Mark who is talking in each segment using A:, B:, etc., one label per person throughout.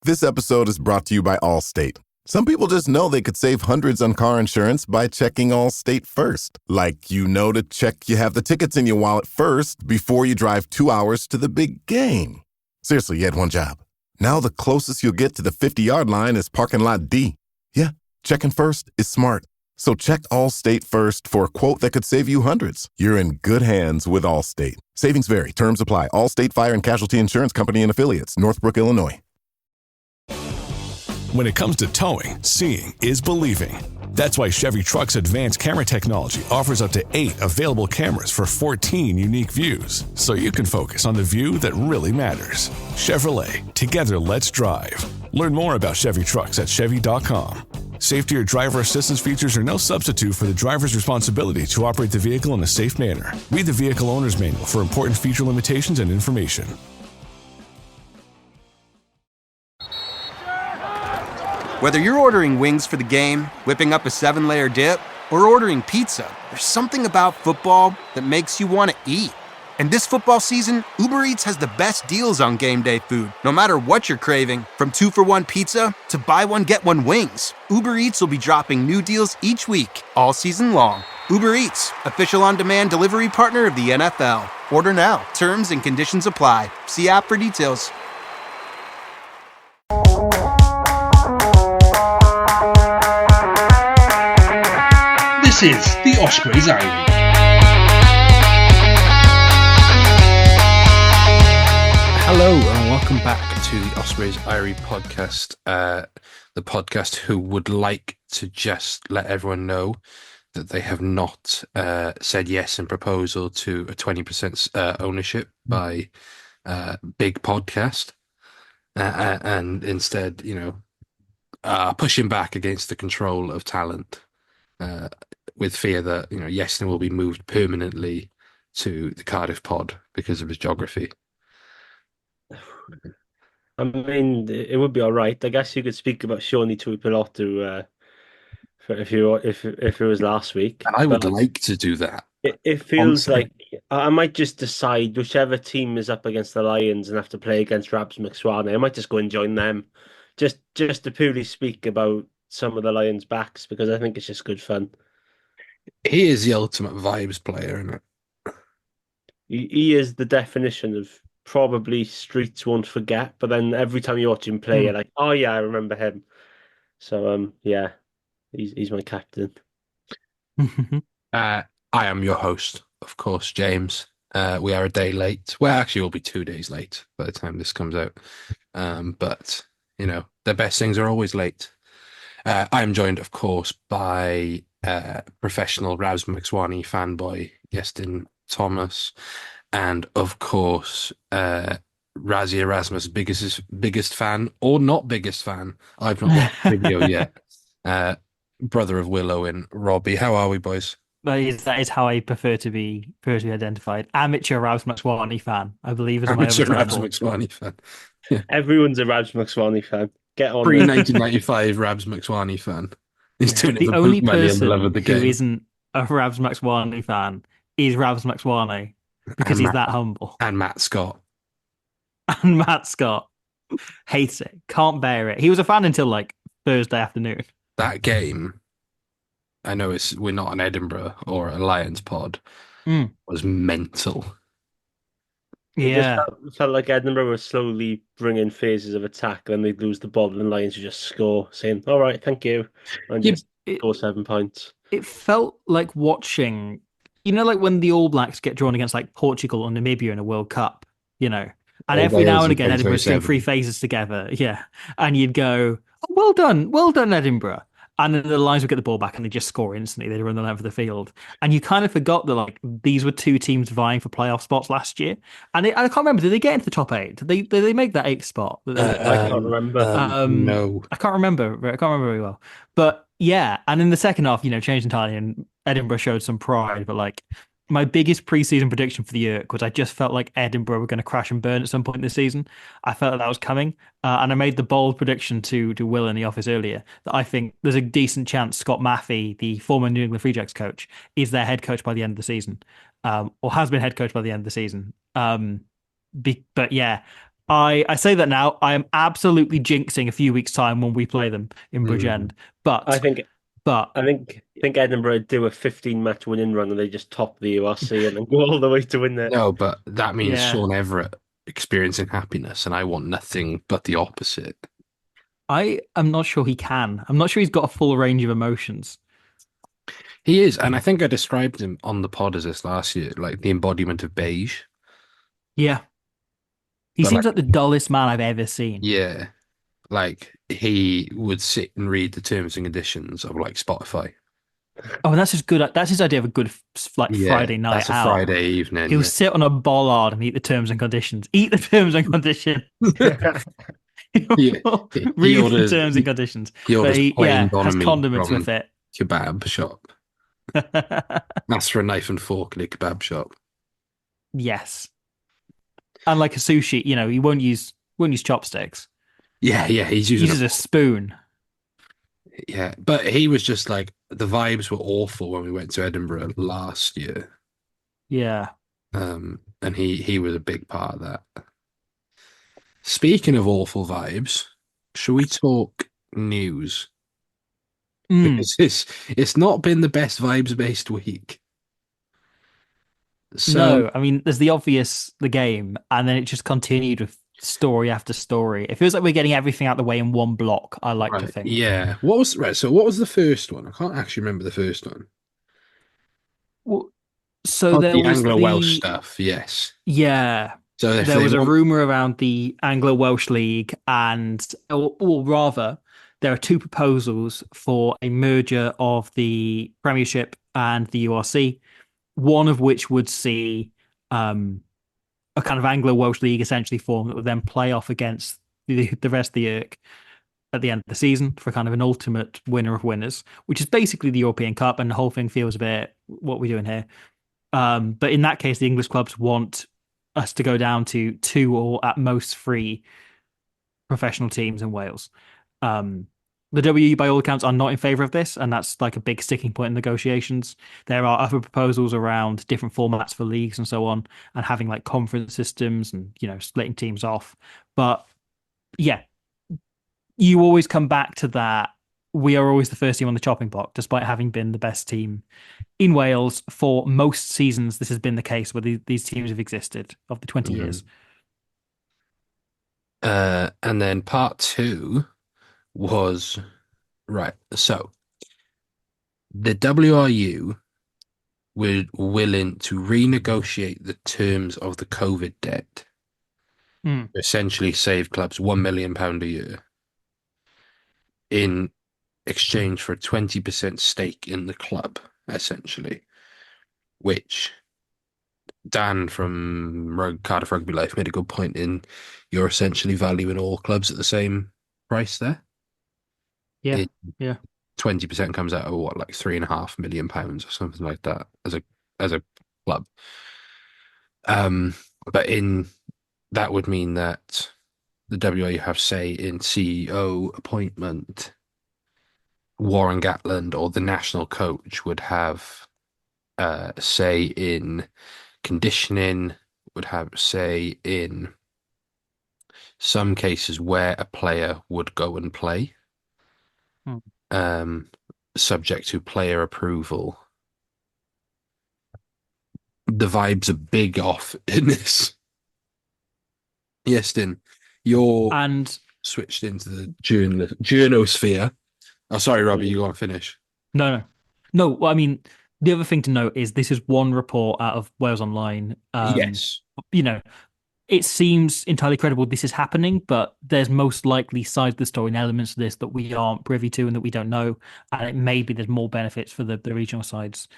A: This episode is brought to you by Allstate. Some people just know they could save hundreds on car insurance by checking Allstate first. Like, to check you have the tickets in your wallet first before you drive 2 hours to the big game. Seriously, you had one job. Now the closest you'll get to the 50-yard line is parking lot D. Yeah, checking first is smart. So check Allstate first for a quote that could save you hundreds. You're in good hands with Allstate. Savings vary. Terms apply. Allstate Fire and Casualty Insurance Company and Affiliates. Northbrook, Illinois.
B: When it comes to towing, seeing is believing. That's why Chevy Truck's advanced camera technology offers up to 8 available cameras for 14 unique views, so you can focus on the view that really matters. Chevrolet, together let's drive. Learn more about Chevy Trucks at Chevy.com. Safety or driver assistance features are no substitute for the driver's responsibility to operate the vehicle in a safe manner. Read the vehicle owner's manual for important feature limitations and information.
C: Whether you're ordering wings for the game, whipping up a 7-layer dip, or ordering pizza, there's something about football that makes you want to eat. And this football season, Uber Eats has the best deals on game day food. No matter what you're craving, from 2-for-1 pizza to buy one, get one wings, Uber Eats will be dropping new deals each week, all season long. Uber Eats, official on-demand delivery partner of the NFL. Order now. Terms and conditions apply. See app for details.
D: This is the Ospreys Eyrie.
E: Hello and welcome back to the Ospreys Eyrie podcast, the podcast who would like to just let everyone know that they have not said yes in proposal to a 20% ownership by Big Podcast, and instead, pushing back against the control of talent, with fear that Yesner will be moved permanently to the Cardiff pod because of his geography.
F: I mean, it would be all right. I guess you could speak about Shawnee Tuipulotu if it was last week.
E: And I would like to do that.
F: It feels like I might just decide whichever team is up against the Lions and have to play against Rabs McSwaney, I might just go and join them, just to purely speak about some of the Lions' backs, because I think it's just good fun.
E: He is the ultimate vibes player, isn't it?
F: He is the definition of probably streets won't forget, but then every time you watch him play, you're like, oh yeah, I remember him. So yeah, he's my captain.
E: I am your host, of course, James. We are a day late. Well, actually, we'll be 2 days late by the time this comes out. But the best things are always late. I am joined, of course, by professional Ravs McSwaney fanboy Yestin Thomas, and of course Razzie Erasmus, biggest fan or not biggest fan. I've not watched the video yet. Brother of Willow and Robbie. How are we, boys?
G: That is how I prefer to be identified. Amateur Ravs McSwaney fan, I believe.
E: Amateur Ravs McSwaney fan.
F: Yeah. Everyone's a Rabs McSwaney fan. Get on.
E: Pre-1995 Rabs McSwaney fan. He's doing it
G: the only person
E: who
G: isn't a Rabs McSwaney fan is Rabs McSwaney, because he's that humble.
E: And Matt Scott.
G: And Matt Scott hates it, can't bear it. He was a fan until like Thursday afternoon.
E: That game, I know we're not an Edinburgh or a Lions pod, was mental.
F: Yeah, it felt like Edinburgh was slowly bringing phases of attack, then they'd lose the ball, and the Lions would just score, saying, all right, thank you, and just score 7 points.
G: It felt like watching, like when the All Blacks get drawn against like Portugal or Namibia in a World Cup, and every now and again Edinburgh string 3 phases together, and you'd go, oh, well done, Edinburgh. And then the Lions would get the ball back and they just score instantly. They'd run the length of the field. And you kind of forgot that these were 2 teams vying for playoff spots last year. And I can't remember, did they get into the top 8? Did they make that 8th spot?
F: I can't remember.
E: No.
G: I can't remember very well. But yeah, and in the second half, changed entirely and Edinburgh showed some pride. But my biggest preseason prediction for the year was I just felt like Edinburgh were going to crash and burn at some point this season. I felt that was coming. And I made the bold prediction to Will in the office earlier that I think there's a decent chance Scott Maffey, the former New England Free Jacks coach, is their head coach by the end of the season, or has been head coach by the end of the season. But yeah, I say that now. I am absolutely jinxing a few weeks' time when we play them in Bridgend.
F: I
G: But
F: think
G: but
F: I think Edinburgh do a 15-match winning run and they just top the URC and then go all the way to win it.
E: No, but that means
G: yeah,
E: Sean Everett experiencing happiness, and I want nothing but the opposite.
G: I am not sure he can. I'm not sure he's got a full range of emotions.
E: He is, and I think I described him on the pod as this last year, like the embodiment of beige.
G: Yeah, he
E: But
G: seems
E: like,
G: like the dullest man I've ever seen.
E: yeah, like he would sit and read the terms and conditions of like Spotify.
G: Oh, and that's his good. That's his idea of a good like
E: Yeah,
G: Friday night
E: that's a
G: out.
E: Friday evening.
G: He'll
E: Yeah,
G: sit on a bollard and eat the terms and conditions. Eat the terms and conditions.
E: he, he
G: Read the
E: orders
G: terms and conditions.
E: he
G: But
E: orders
G: he,
E: plain doner
G: has
E: meat
G: condiments
E: from
G: with it.
E: kebab shop. That's for a knife and fork in a kebab shop.
G: Yes. And like a sushi, he won't use chopsticks.
E: Yeah, yeah, he's
G: He
E: using
G: uses a spoon.
E: yeah, but he was just like the vibes were awful when we went to Edinburgh last year.
G: Yeah.
E: And he was a big part of that. Speaking of awful vibes, should we talk news?
G: Mm.
E: Because it's not been the best vibes based week. So
G: No, I mean, there's the obvious, the game, and then it just continued with story after story. It feels like we're getting everything out of the way in one block, I like to
E: right,
G: think.
E: yeah. What was right? So what was the first one? I can't actually remember the first one.
G: Well, so
E: Oh,
G: there
E: the
G: was
E: Anglo-Welsh stuff. Yes.
G: yeah,
E: So if
G: there
E: they
G: was a
E: want,
G: rumor around the Anglo-Welsh League, or rather, there are two proposals for a merger of the Premiership and the URC. One of which would see a kind of Anglo-Welsh league essentially form that would then play off against the rest of the IRC at the end of the season for kind of an ultimate winner of winners, which is basically the European Cup, and the whole thing feels a bit what we're doing here. But in that case, the English clubs want us to go down to two or at most three professional teams in Wales. The WE, by all accounts, are not in favour of this, and that's like a big sticking point in negotiations. There are other proposals around different formats for leagues and so on, and having like conference systems and splitting teams off. But yeah, you always come back to that. We are always the first team on the chopping block, despite having been the best team in Wales for most seasons. This has been the case where these teams have existed of the 20 years.
E: and then part two was right. So the WRU were willing to renegotiate the terms of the COVID debt, essentially save clubs £1 million a year in exchange for a 20% stake in the club, essentially, which Dan from Cardiff Rugby Life made a good point in. You're essentially valuing all clubs at the same price there.
G: Yeah, yeah.
E: 20% comes out of what, like £3.5 million or something like that as a club. But in that would mean that the WA have say in CEO appointment. Warren Gatland or the national coach would have say in conditioning, would have say in some cases where a player would go and play, subject to player approval. The vibes are big off in this. Yes, Din, you're switched into the journosphere. Oh, sorry, Robbie, you go on finish.
G: No. Well, I mean, the other thing to note is this is one report out of Wales Online.
E: Yes.
G: It seems entirely credible this is happening, but there's most likely sides of the story and elements of this that we aren't privy to and that we don't know. And it maybe there's more benefits for the regional sides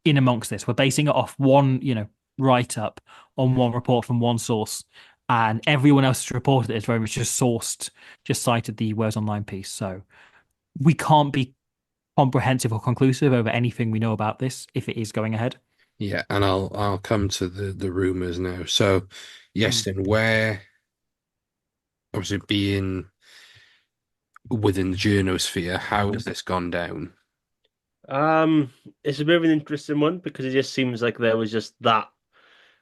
G: in amongst this. We're basing it off one, write-up on one report from one source. And everyone else who's reported it is very much just cited the Wales Online piece. So we can't be comprehensive or conclusive over anything we know about this if it is going ahead.
E: Yeah, and I'll come to the rumors now. So, yes, then where obviously being within the journosphere, how has this gone down?
F: It's a bit of an interesting one because it just seems like there was just that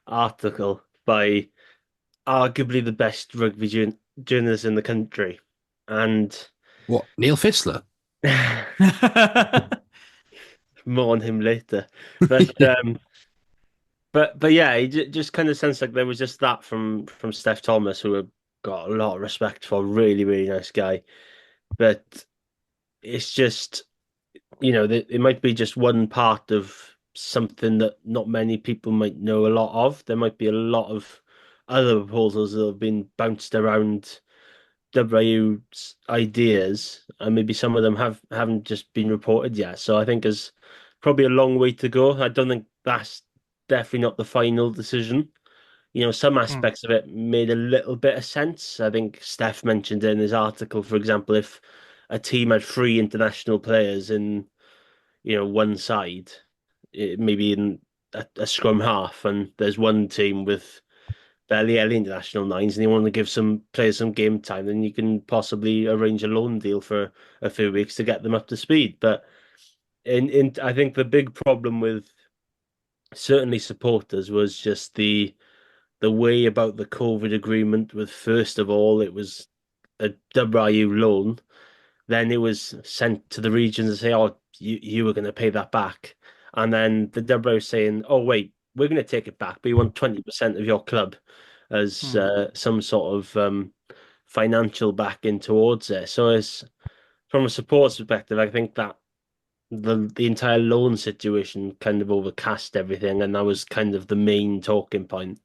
F: article by arguably the best rugby journalist in the country, and
E: What, Neil Fissler?
F: more on him later. But but yeah, just kind of sounds like there was just that from Steph Thomas, who I got a lot of respect for, really really nice guy. But it's just, that it might be just one part of something that not many people might know a lot of. There might be a lot of other proposals that have been bounced around WU's ideas, and maybe some of them haven't just been reported yet. So I think there's probably a long way to go. I don't think that's definitely not the final decision. Some aspects of it made a little bit of sense. I think Steph mentioned in his article, for example, if a team had three international players in, one side, maybe in a scrum half, and there's one team with barely any international nines, and you want to give some players some game time, then you can possibly arrange a loan deal for a few weeks to get them up to speed. But in I think the big problem with certainly supporters was just the way about the COVID agreement. With, first of all, it was a WRU loan, then it was sent to the regions and say, "Oh, you were going to pay that back," and then the WRU saying, "Oh, wait, we're going to take it back, but you want 20% of your club as some sort of financial backing towards it." So, as from a supports perspective, I think that the entire loan situation kind of overcast everything, and that was kind of the main talking point.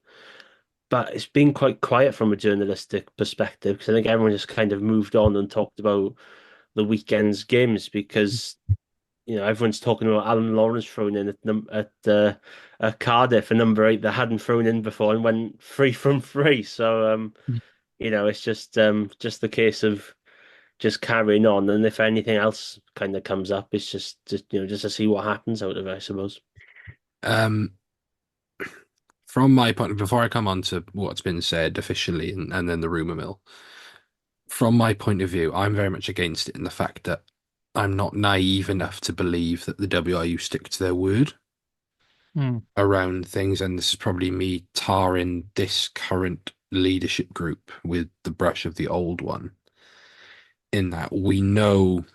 F: But it's been quite quiet from a journalistic perspective, because I think everyone just kind of moved on and talked about the weekend's games, because everyone's talking about Alan Lawrence thrown in at Cardiff, a number 8 that hadn't thrown in before and went 3 from 3. So it's just the case of just carrying on, and if anything else kind of comes up, it's just just to see what happens out of it, I suppose.
E: Um, from my point, before I come on to what's been said officially and then the rumor mill, from my point of view, I'm very much against it in the fact that I'm not naive enough to believe that the WRU stick to their word around things. And this is probably me tarring this current leadership group with the brush of the old one, in that we know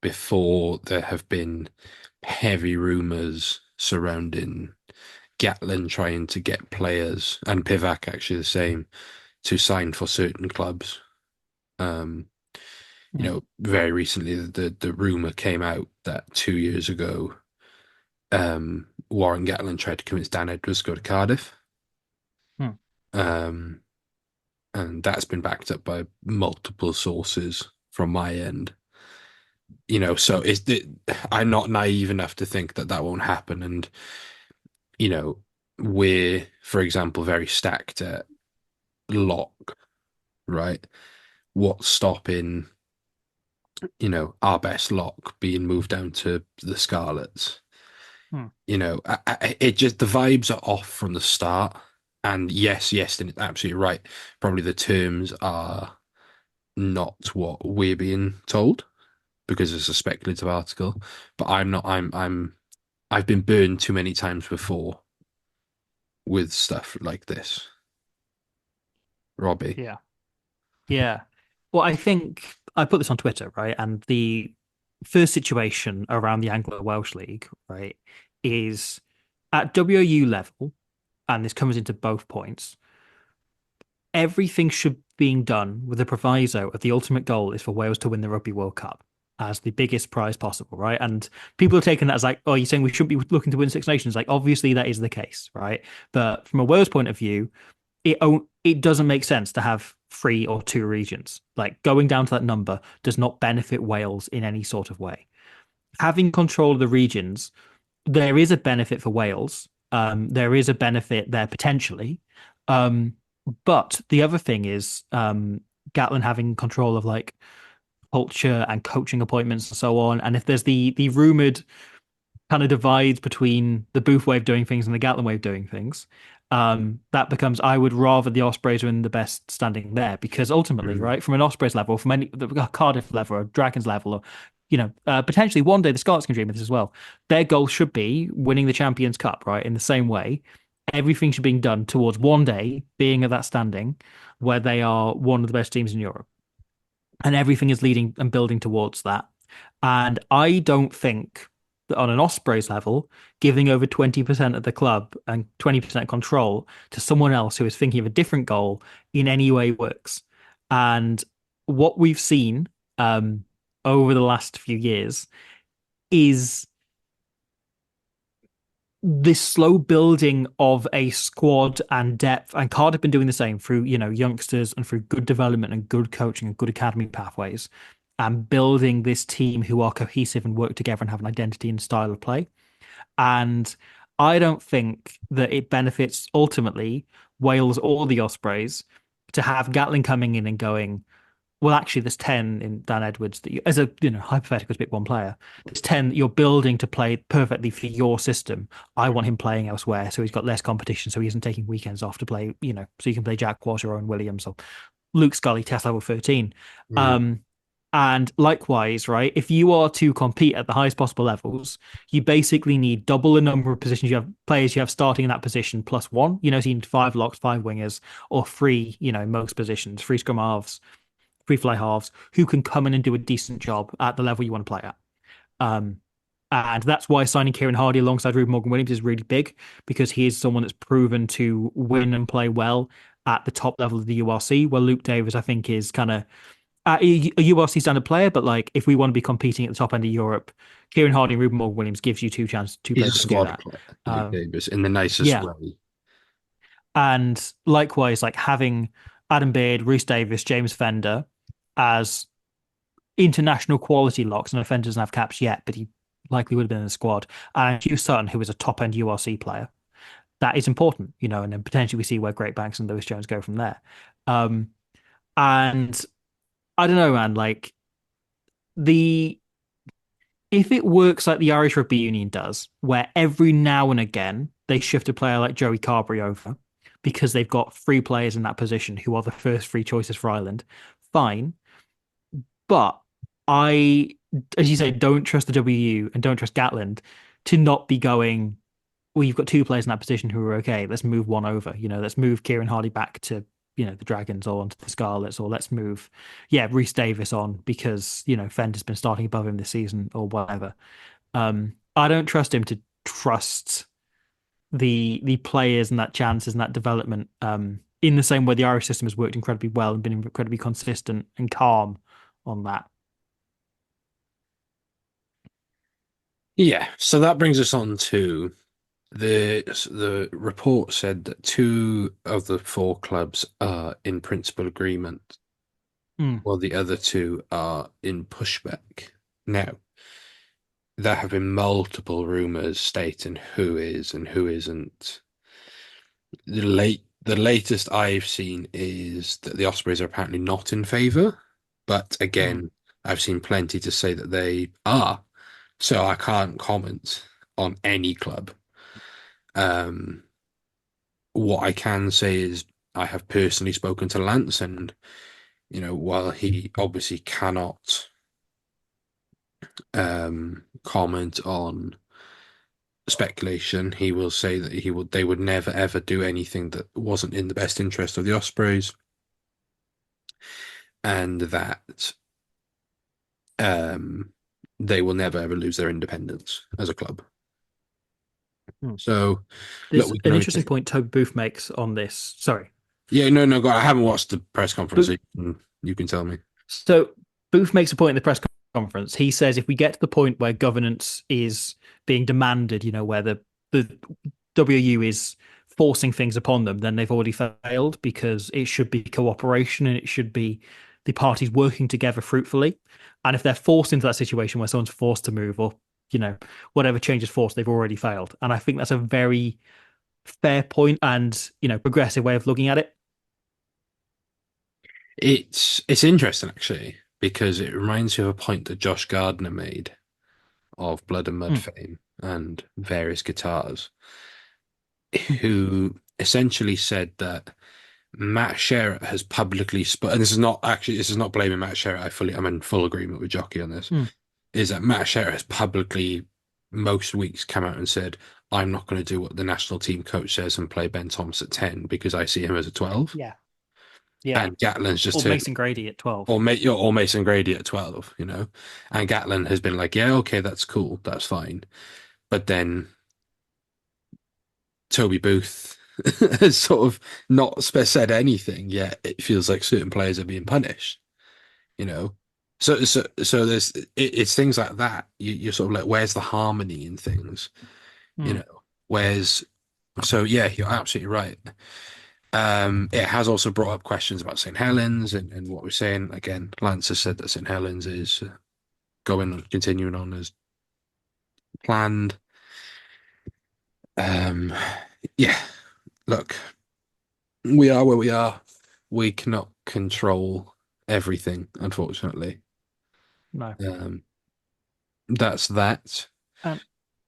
E: before there have been heavy rumors surrounding Gatlin trying to get players, and Pivac actually the same, to sign for certain clubs. Very recently the rumor came out that 2 years ago, Warren Gatlin tried to convince Dan Edwards to go to Cardiff. And that's been backed up by multiple sources from my end. So I'm not naive enough to think that won't happen. And, we're, for example, very stacked at lock, right? What's stopping, our best lock being moved down to the Scarlets? It just, the vibes are off from the start. And yes, and it's absolutely right. Probably the terms are not what we're being told because it's a speculative article. But I've been burned too many times before with stuff like this. Robbie.
G: Yeah. Well, I think I put this on Twitter, right? And the first situation around the Anglo-Welsh League, right, is at WOU level, and this comes into both points, everything should being done with the proviso of the ultimate goal is for Wales to win the Rugby World Cup as the biggest prize possible, right? And people are taking that as like, oh, you're saying we shouldn't be looking to win Six Nations. Like, obviously that is the case, right? But from a Wales point of view, it doesn't make sense to have 3 or 2 regions. Like, going down to that number does not benefit Wales in any sort of way. Having control of the regions, there is a benefit for Wales. There is a benefit there potentially. But the other thing is Gatlin having control of like culture and coaching appointments and so on. And if there's the rumored kind of divide between the Booth way of doing things and the Gatlin way of doing things, that becomes, I would rather the Ospreys are in the best standing there, because ultimately, right, from an Ospreys level, from any the Cardiff level or Dragons level, or potentially one day the Scots can dream of this as well. Their goal should be winning the Champions Cup, right? In the same way, everything's being done towards one day being at that standing where they are one of the best teams in Europe. And everything is leading and building towards that. And I don't think that on an Ospreys level, giving over 20% of the club and 20% control to someone else who is thinking of a different goal in any way works. And what we've seen over the last few years is this slow building of a squad and depth, and Cardiff have been doing the same through, youngsters and through good development and good coaching and good academy pathways, and building this team who are cohesive and work together and have an identity and style of play. And I don't think that it benefits ultimately Wales or the Ospreys to have Gatland coming in and going, well, actually, there's 10 in Dan Edwards that you, as a hypothetical, to pick one player. There's 10 that you're building to play perfectly for your system. I want him playing elsewhere, so he's got less competition, so he isn't taking weekends off to play, so you can play Jack Walsh or Owen Williams or Luke Scully, test level 13. And likewise, right, if you are to compete at the highest possible levels, you basically need double the number of positions players you have starting in that position plus one. So you need 5 locks, 5 wingers, or 3, most positions, 3 scrum halves, 3 fly halves, who can come in and do a decent job at the level you want to play at. And that's why signing Kieran Hardy alongside Ruben Morgan-Williams is really big, because he is someone that's proven to win and play well at the top level of the URC, where Luke Davis, I think, is kind of a URC standard player, but like if we want to be competing at the top end of Europe, Kieran Hardy and Ruben Morgan-Williams gives you 2 chances to play.
E: He's a squad player, Luke Davis, in the nicest way.
G: And likewise, like having Adam Beard, Rhys Davis, James Fender as international quality locks, and Fender doesn't have caps yet, but he likely would have been in the squad. And Hugh Sutton, who is a top-end URC player. That is important, and then potentially we see where Great Banks and Lewis Jones go from there. And I don't know, man, like if it works like the Irish Rugby Union does, where every now and again they shift a player like Joey Carberry over because they've got 3 players in that position who are the first 3 choices for Ireland, fine. But I, as you say, don't trust the WU and don't trust Gatland to not be going, well, you've got 2 players in that position who are okay. Let's move one over. Let's move Kieran Hardy back to, the Dragons or onto the Scarlets, or let's move, Rhys Davis on because, Fender's been starting above him this season or whatever. I don't trust him to trust the players and that chances and that development in the same way the Irish system has worked incredibly well and been incredibly consistent and calm on that.
E: Yeah, so that brings us on to the report said that 2 of the 4 clubs are in principal agreement, while the other 2 are in pushback. Now, there have been multiple rumours stating who is and who isn't. The latest I've seen is that the Ospreys are apparently not in favour, but again, I've seen plenty to say that they are. So I can't comment on any club. What I can say is I have personally spoken to Lance, and while he obviously cannot comment on speculation, he will say that they would never ever do anything that wasn't in the best interest of the Ospreys, and that they will never ever lose their independence as a club. So
G: there's an interesting point Toby Booth makes on this. Sorry.
E: Yeah, no, God, I haven't watched the press conference. You can tell me.
G: So Booth makes a point in the press conference. He says if we get to the point where governance is being demanded, where the WU is forcing things upon them, then they've already failed, because it should be cooperation and it should be the parties working together fruitfully. And if they're forced into that situation where someone's forced to move, or whatever change is forced, they've already failed. And I think that's a very fair point and, progressive way of looking at it.
E: It's interesting, actually, because it reminds me of a point that Josh Gardner made of Blood and Mud fame and various guitars, who essentially said that Matt Sherratt has publicly and this is not blaming Matt Sherratt. I'm in full agreement with Jockey on this. Is that Matt Sherratt has publicly most weeks come out and said, I'm not going to do what the national team coach says and play Ben Thomas at 10 because I see him as a 12.
G: Yeah. Yeah.
E: And Gatland's just
G: or Mason Grady at 12.
E: Or Mason Grady at 12, And Gatland has been like, yeah, okay, that's cool, that's fine. But then Toby Booth has sort of not said anything yet. It feels like certain players are being punished, So it's things like that. You're sort of like, where's the harmony in things? Where's so yeah, you're absolutely right. It has also brought up questions about St. Helens and what we're saying. Again, Lance has said that St. Helens is continuing on as planned. Yeah, look, we are where we are. We cannot control everything, unfortunately.
G: No.
E: That's that.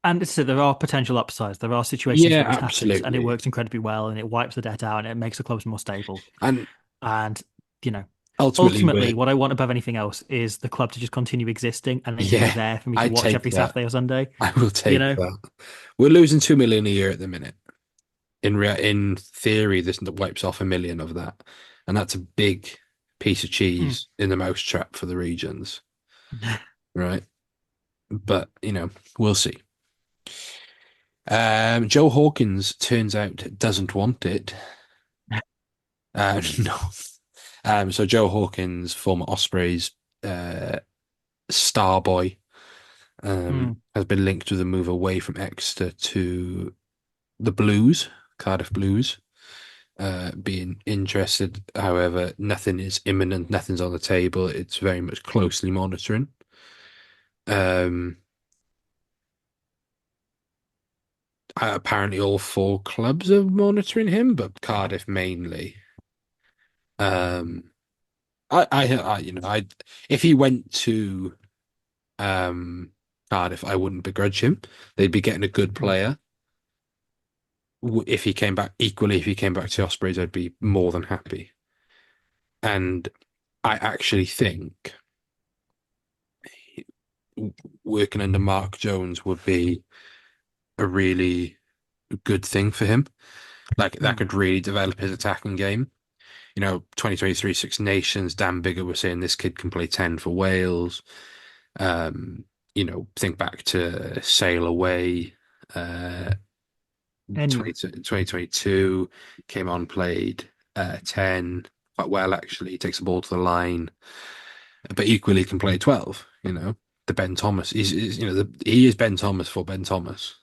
G: And so there are potential upsides. There are situations where it happens and it works incredibly well and it wipes the debt out and it makes the clubs more stable.
E: And
G: ultimately what I want above anything else is the club to just continue existing and be there for me to watch every Saturday or Sunday.
E: I will take that. We're losing 2 million a year at the minute. In theory, this wipes off 1 million of that, and that's a big piece of cheese in the mousetrap for the regions, right? But we'll see. Joe Hawkins turns out doesn't want it. No. So Joe Hawkins, former Ospreys star boy, has been linked with a move away from Exeter to the Blues, Cardiff Blues, being interested. However, nothing is imminent, nothing's on the table. It's very much closely monitoring. Apparently all 4 clubs are monitoring him, but Cardiff mainly. If he went to Cardiff, I wouldn't begrudge him. They'd be getting a good player. If he came back to Ospreys, I'd be more than happy. And I actually think working under Mark Jones would be a really good thing for him. Like that could really develop his attacking game. 2023 Six Nations, Dan Biggar was saying this kid can play 10 for Wales. Think back to Sail Away. 2022 came on, played 10 quite well, actually. Takes the ball to the line, but equally can play 12. The Ben Thomas. He is Ben Thomas for Ben Thomas.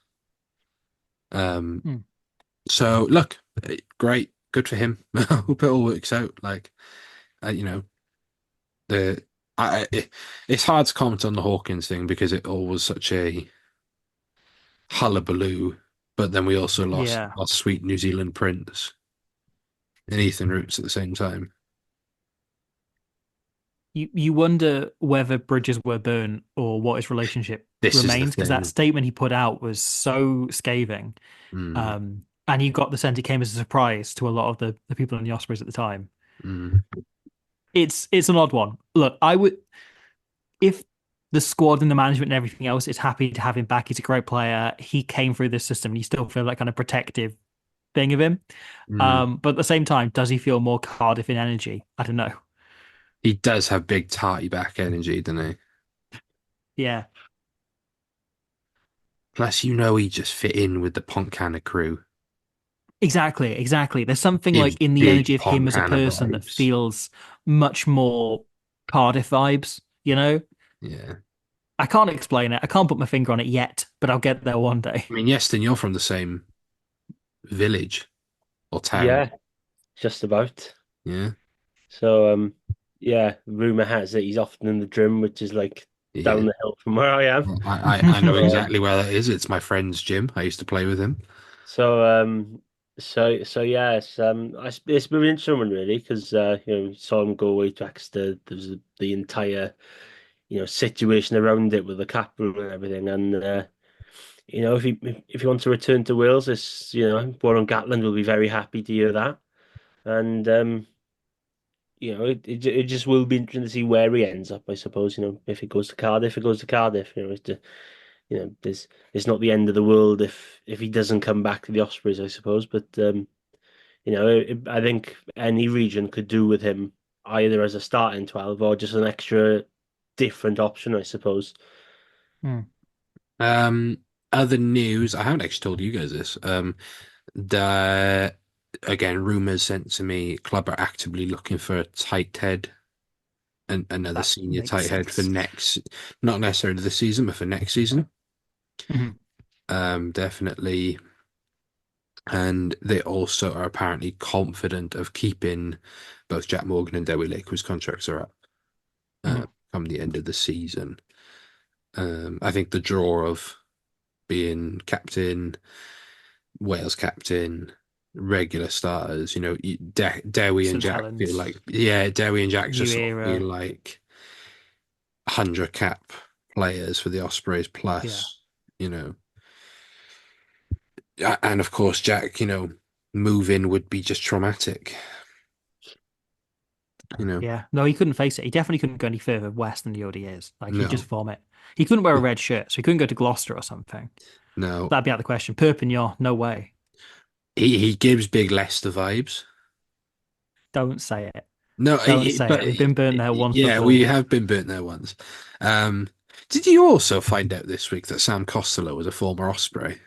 E: So look, great, good for him. Hope it all works out. It's hard to comment on the Hawkins thing because it all was such a hullabaloo. But then we also lost our sweet New Zealand prince and Ethan Roots at the same time.
G: You wonder whether bridges were burnt or what his relationship remains, because that statement he put out was so scathing. And you got the sense it came as a surprise to a lot of the people in the Ospreys at the time. It's an odd one. Look, if the squad and the management and everything else is happy to have him back, he's a great player. He came through this system and you still feel that kind of protective thing of him. But at the same time, does he feel more Cardiff in energy? I don't know.
E: He does have big tarty back energy, doesn't he?
G: Yeah.
E: Plus, he just fit in with the Pontcanna crew.
G: Exactly. There's something like in the energy of him as a person that feels much more Cardiff vibes,
E: Yeah.
G: I can't explain it. I can't put my finger on it yet, but I'll get there one day.
E: I mean, Yeston, you're from the same village or town.
F: Yeah, just about.
E: Yeah.
F: So, rumour has it he's often in the gym, which is like down the hill from where I am.
E: I know exactly where that is. It's my friend's gym. I used to play with him.
F: So, yes, it's been an interesting one really because saw him go away to Exeter. There's the entire situation around it with the capital and everything, and if he wants to return to Wales, it's Warren Gatland will be very happy to hear that, and it just will be interesting to see where he ends up. I suppose if it goes to Cardiff, it goes to Cardiff. it's not the end of the world if he doesn't come back to the Ospreys, I suppose. But I think any region could do with him either as a starting 12 or just an extra different option, I suppose.
G: Mm.
E: Other news, I haven't actually told you guys this. The Again, rumors sent to me, club are actively looking for a tight head and another
G: That
E: senior
G: makes
E: tight head for
G: sense.
E: not necessarily this season, but for next season.
G: Mhm.
E: Definitely. And they also are apparently confident of keeping both Jack Morgan and Dewi Lake, whose contracts are up
G: Mhm.
E: come the end of the season. I think the draw of being captain, Wales captain, regular starters, Dewi and
G: St
E: Jack feel
G: Helens,
E: like, yeah, Dewi and Jack
G: New
E: just sort of feel
G: Era.
E: like 100 cap players for the Ospreys
G: Yeah.
E: plus, you know, and of course, Jack, moving would be just traumatic, you know.
G: Yeah. No, he couldn't face it. He definitely couldn't go any further west than the already is. Like, he'd just
E: No,
G: vomit. He couldn't wear a red shirt, so he couldn't go to Gloucester or something.
E: no,
G: That'd be out of the question. Perpignan, no way.
E: he gives big Leicester vibes.
G: Don't say it.
E: No,
G: Don't say
E: but
G: it. We've been burnt there once
E: yeah, we
G: before.
E: have been burnt there once. Um, did you also find out this week that Sam Costello was a former Osprey?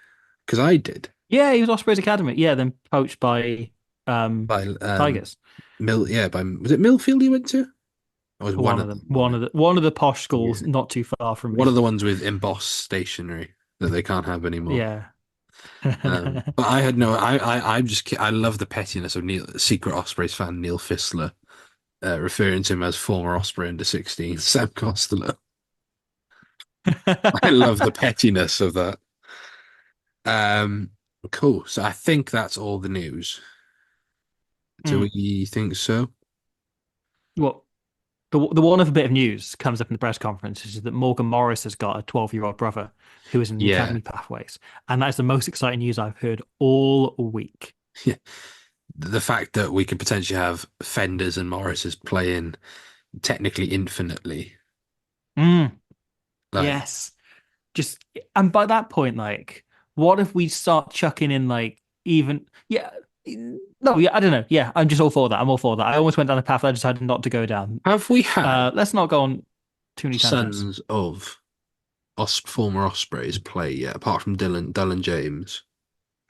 E: Because I did.
G: Yeah, he was Ospreys Academy. Yeah, then poached by um
E: By
G: Tigers.
E: was it Millfield he went to? Or was one
G: One of
E: of
G: them.
E: them on
G: One
E: it?
G: of the posh
E: Yeah,
G: schools not too far from
E: one of
G: me.
E: the ones with embossed stationery that they can't have anymore.
G: Yeah.
E: But I had no. I'm just. I love the pettiness of secret Ospreys fan Neil Fissler, referring to him as former Osprey under 16 Sam Costello. I love the pettiness of that. Um, cool. So I think that's all the news. Do
G: Mm.
E: we think so?
G: Well, the one other bit of news comes up in the press conference is that Morgan Morris has got a 12-year-old brother who is in the
E: Yeah.
G: academy pathways. And that is the most exciting news I've heard all week.
E: The fact that we could potentially have Fenders and Morrises playing technically infinitely.
G: Mm.
E: Like,
G: Yes. Just and by that point, like, what if we start chucking in like even yeah. No, yeah, I don't know. Yeah, I'm just all for that. I'm all for that. I almost went down a path I decided not to go down.
E: have we had
G: Let's not go on too many tangents.
E: sons of former Ospreys play yet, apart from Dylan James?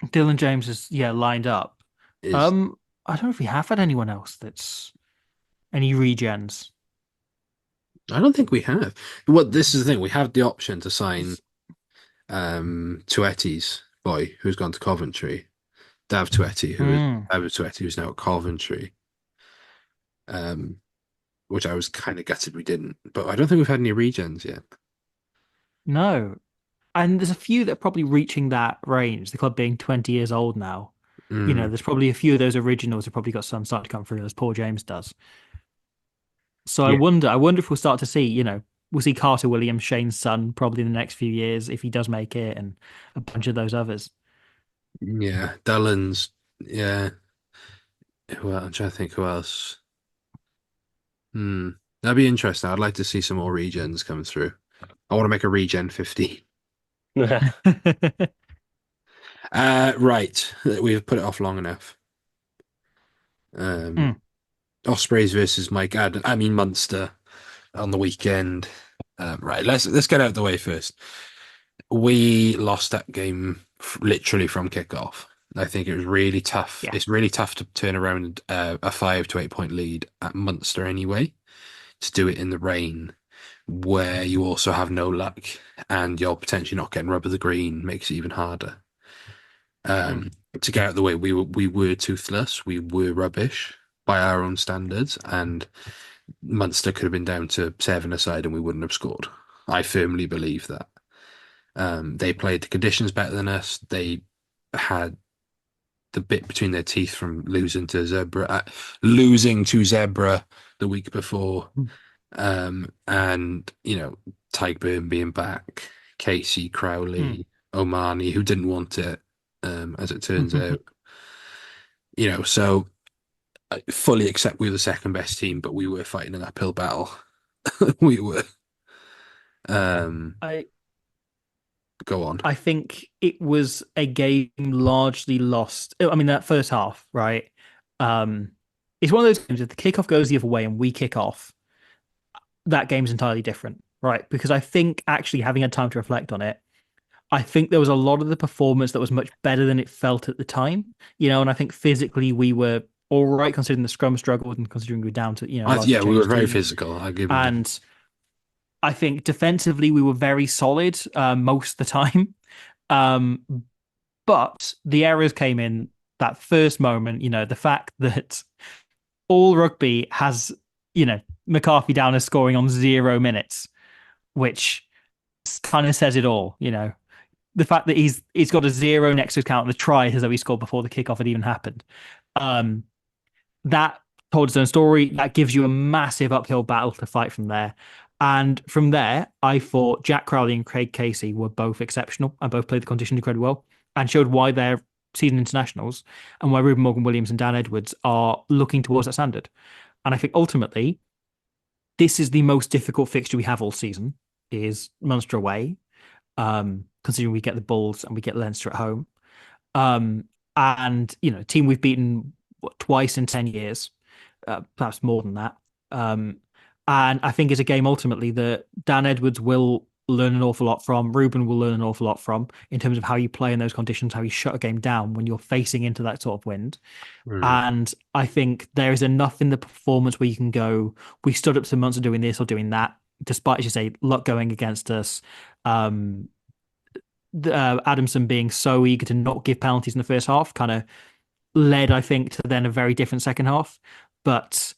G: Dylan James is lined up.
E: Is
G: I don't know if we have had anyone else that's any regens.
E: I don't think we have. Well, this is the thing. We have the option to sign Tuetti's boy, who's gone to Coventry.
G: Mm,
E: David Tuetti, who's now at Coventry. Um, which I was kind of gutted we didn't. But I don't think we've had any regens yet.
G: no. And there's a few that are probably reaching that range, the club being 20 years old now.
E: Mm,
G: There's probably a few of those originals have probably got some starting to come through, as Paul James does. So
E: yeah,
G: I wonder if we'll start to see, we'll see Carter Williams, Shane's son, probably in the next few years, if he does make it, and a bunch of those others.
E: yeah. Dylan's, yeah. Well, I'm trying to think who else. That'd be interesting. I'd like to see some more regens come through. I want to make a regen 50. Right. We've put it off long enough.
G: Mm,
E: Ospreys versus Munster on the weekend. Right. Let's get out of the way first. We lost that game literally from kickoff. I think it was really tough.
G: yeah.
E: It's really tough to turn around a 5 to 8 point lead at Munster anyway. To do it in the rain, where you also have no luck and you're potentially not getting rub of the green, makes it even harder. To get out of the way, we were toothless, we were rubbish by our own standards, and Munster could have been down to 7 aside and we wouldn't have scored. I firmly believe that. They played the conditions better than us. They had the bit between their teeth from losing to Zebra the week before. And Tyburn being back, Casey, Crowley, Omani, who didn't want it, as it turns out. So I fully accept we were the second best team, but we were fighting an uphill battle. We were.
G: I
E: Go on.
G: I think it was a game largely lost. I mean, that first half, right? Um, it's one of those games, if the kickoff goes the other way and we kick off, that game's entirely different, right? Because I think actually having had time to reflect on it, I think there was a lot of the performance that was much better than it felt at the time, and I think physically we were all right considering the scrum struggled and considering we were down to,
E: Yeah, we were very
G: team.
E: physical. I give you that.
G: And I think defensively we were very solid most of the time. Um, but the errors came in that first moment, the fact that all rugby has, McCarthy down as scoring on 0 minutes, which kind of says it all, the fact that he's got a 0 next to his count on the try as though he scored before the kickoff had even happened. That told its own story. That gives you a massive uphill battle to fight from there. And from there, I thought Jack Crowley and Craig Casey were both exceptional and both played the condition incredibly well and showed why they're season internationals and why Ruben Morgan-Williams and Dan Edwards are looking towards that standard. And I think ultimately, this is the most difficult fixture we have all season, is Munster away, considering we get the Bulls and we get Leinster at home. And, team we've beaten twice in 10 years, perhaps more than that. And I think it's a game ultimately that Dan Edwards will learn an awful lot from. Ruben will learn an awful lot from in terms of how you play in those conditions, how you shut a game down when you're facing into that sort of wind. And I think there is enough in the performance where you can go, we stood up to Munster doing this or doing that, despite, as you say, luck going against us. Adamson being so eager to not give penalties in the first half kind of led, I think, to then a very different second half. But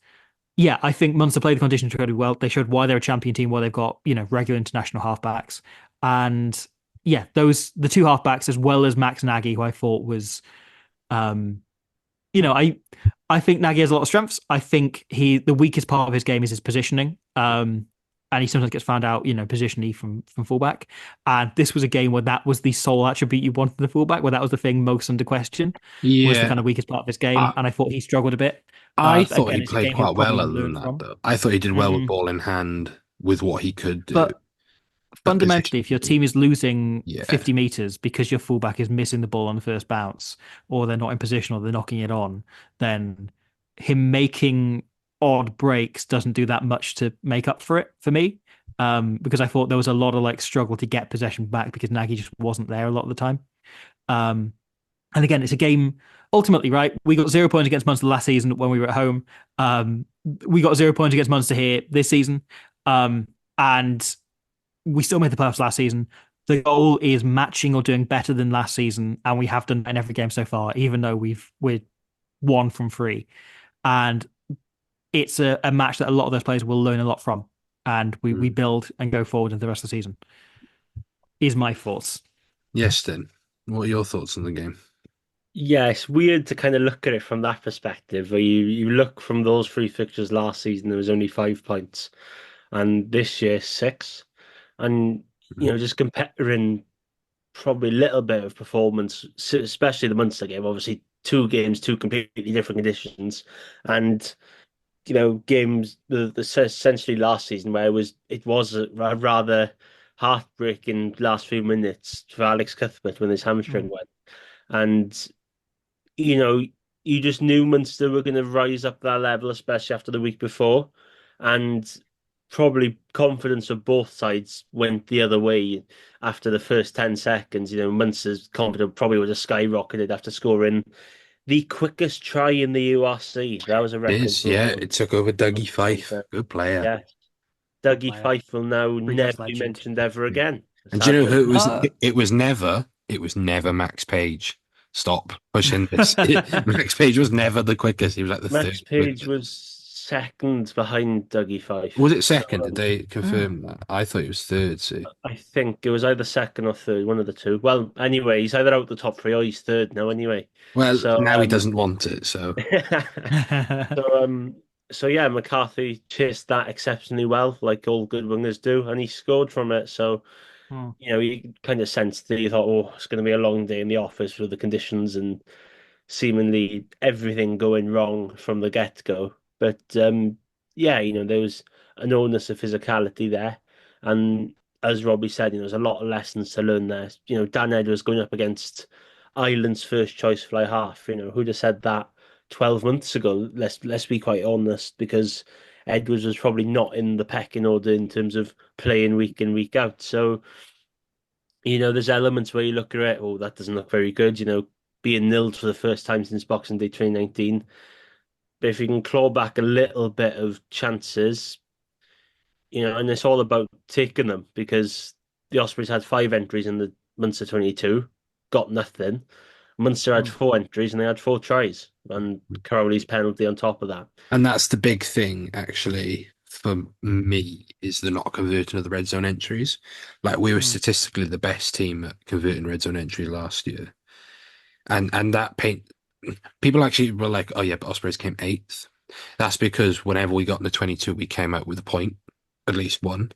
G: yeah, I think Munster played the conditions incredibly well. They showed why they're a champion team, why they've got, regular international halfbacks. And yeah, the two halfbacks, as well as Max Nagy, who I thought was, I think Nagy has a lot of strengths. I think the weakest part of his game is his positioning. And he sometimes gets found out, positionally from fullback. And this was a game where that was the sole attribute you wanted in the fullback, where that was the thing most under question, was the kind of weakest part of his game. And I thought he struggled a bit.
E: I thought he played quite well other than that, though. I thought he did well with ball in hand with what he could do.
G: But fundamentally, if your team is losing 50 meters because your fullback is missing the ball on the first bounce, or they're not in position, or they're knocking it on, then him making odd breaks doesn't do that much to make up for it for me. Because I thought there was a lot of struggle to get possession back because Nagy just wasn't there a lot of the time. And again, it's a game ultimately, right? We got 0 points against Munster last season when we were at home. We got 0 points against Munster here this season. And we still made the playoffs last season. The goal is matching or doing better than last season. And we have done in every game so far, even though we're 1 from 3. And it's a match that a lot of those players will learn a lot from. And we build and go forward into the rest of the season. Is my thoughts.
E: Yes, then. What are your thoughts on the game?
F: Yeah, it's weird to kind of look at it from that perspective, where you look from those 3 fixtures last season, there was only 5 points, and this year 6. And, just comparing probably a little bit of performance, especially the Munster game, obviously 2 games, 2 completely different conditions. And, games essentially last season where it was a rather heartbreaking last few minutes for Alex Cuthbert when his hamstring went. And, you just knew Munster were going to rise up that level, especially after the week before. And probably confidence of both sides went the other way after the first 10 seconds. Munster's confidence probably would have skyrocketed after scoring the quickest try in the URC. That was a record.
E: It took over Dougie Fife. Good player.
F: Yeah. Dougie Fife will now never be mentioned ever again.
E: And do you know who it was? It was never Max Page. Stop pushing this. Max Page was never the quickest. He was like the third.
F: Max Page was second behind Dougie Fife.
E: Was it second? Did they confirm that? I thought it was third. See,
F: I think it was either second or third, one of the two. Well, anyway, he's either out the top 3 or he's third now. Anyway,
E: well, now he doesn't want it. So,
F: so yeah, McCarthy chased that exceptionally well, like all good wingers do, and he scored from it. So, you kind of sensed that you thought, oh, it's going to be a long day in the office for the conditions and seemingly everything going wrong from the get-go. But there was an onus of physicality there. And as Robbie said, there's a lot of lessons to learn there. Dan Edwards going up against Ireland's first choice fly half. Who'd have said that 12 months ago? Let's be quite honest, because Edwards was probably not in the pecking order in terms of playing week in, week out. So, there's elements where you look at it, oh, that doesn't look very good, being nilled for the first time since Boxing Day 2019. But if you can claw back a little bit of chances, and it's all about taking them, because the Ospreys had 5 entries in the Munster 22, got nothing. Munster had 4 entries and they had 4 tries, and Crowley's penalty on top of that.
E: And that's the big thing, actually, for me, is the not converting of the red zone entries. Like, we were statistically the best team at converting red zone entries last year. And that people actually were like, oh yeah, but Ospreys came 8th. That's because whenever we got in the 22, we came out with a point, at least one.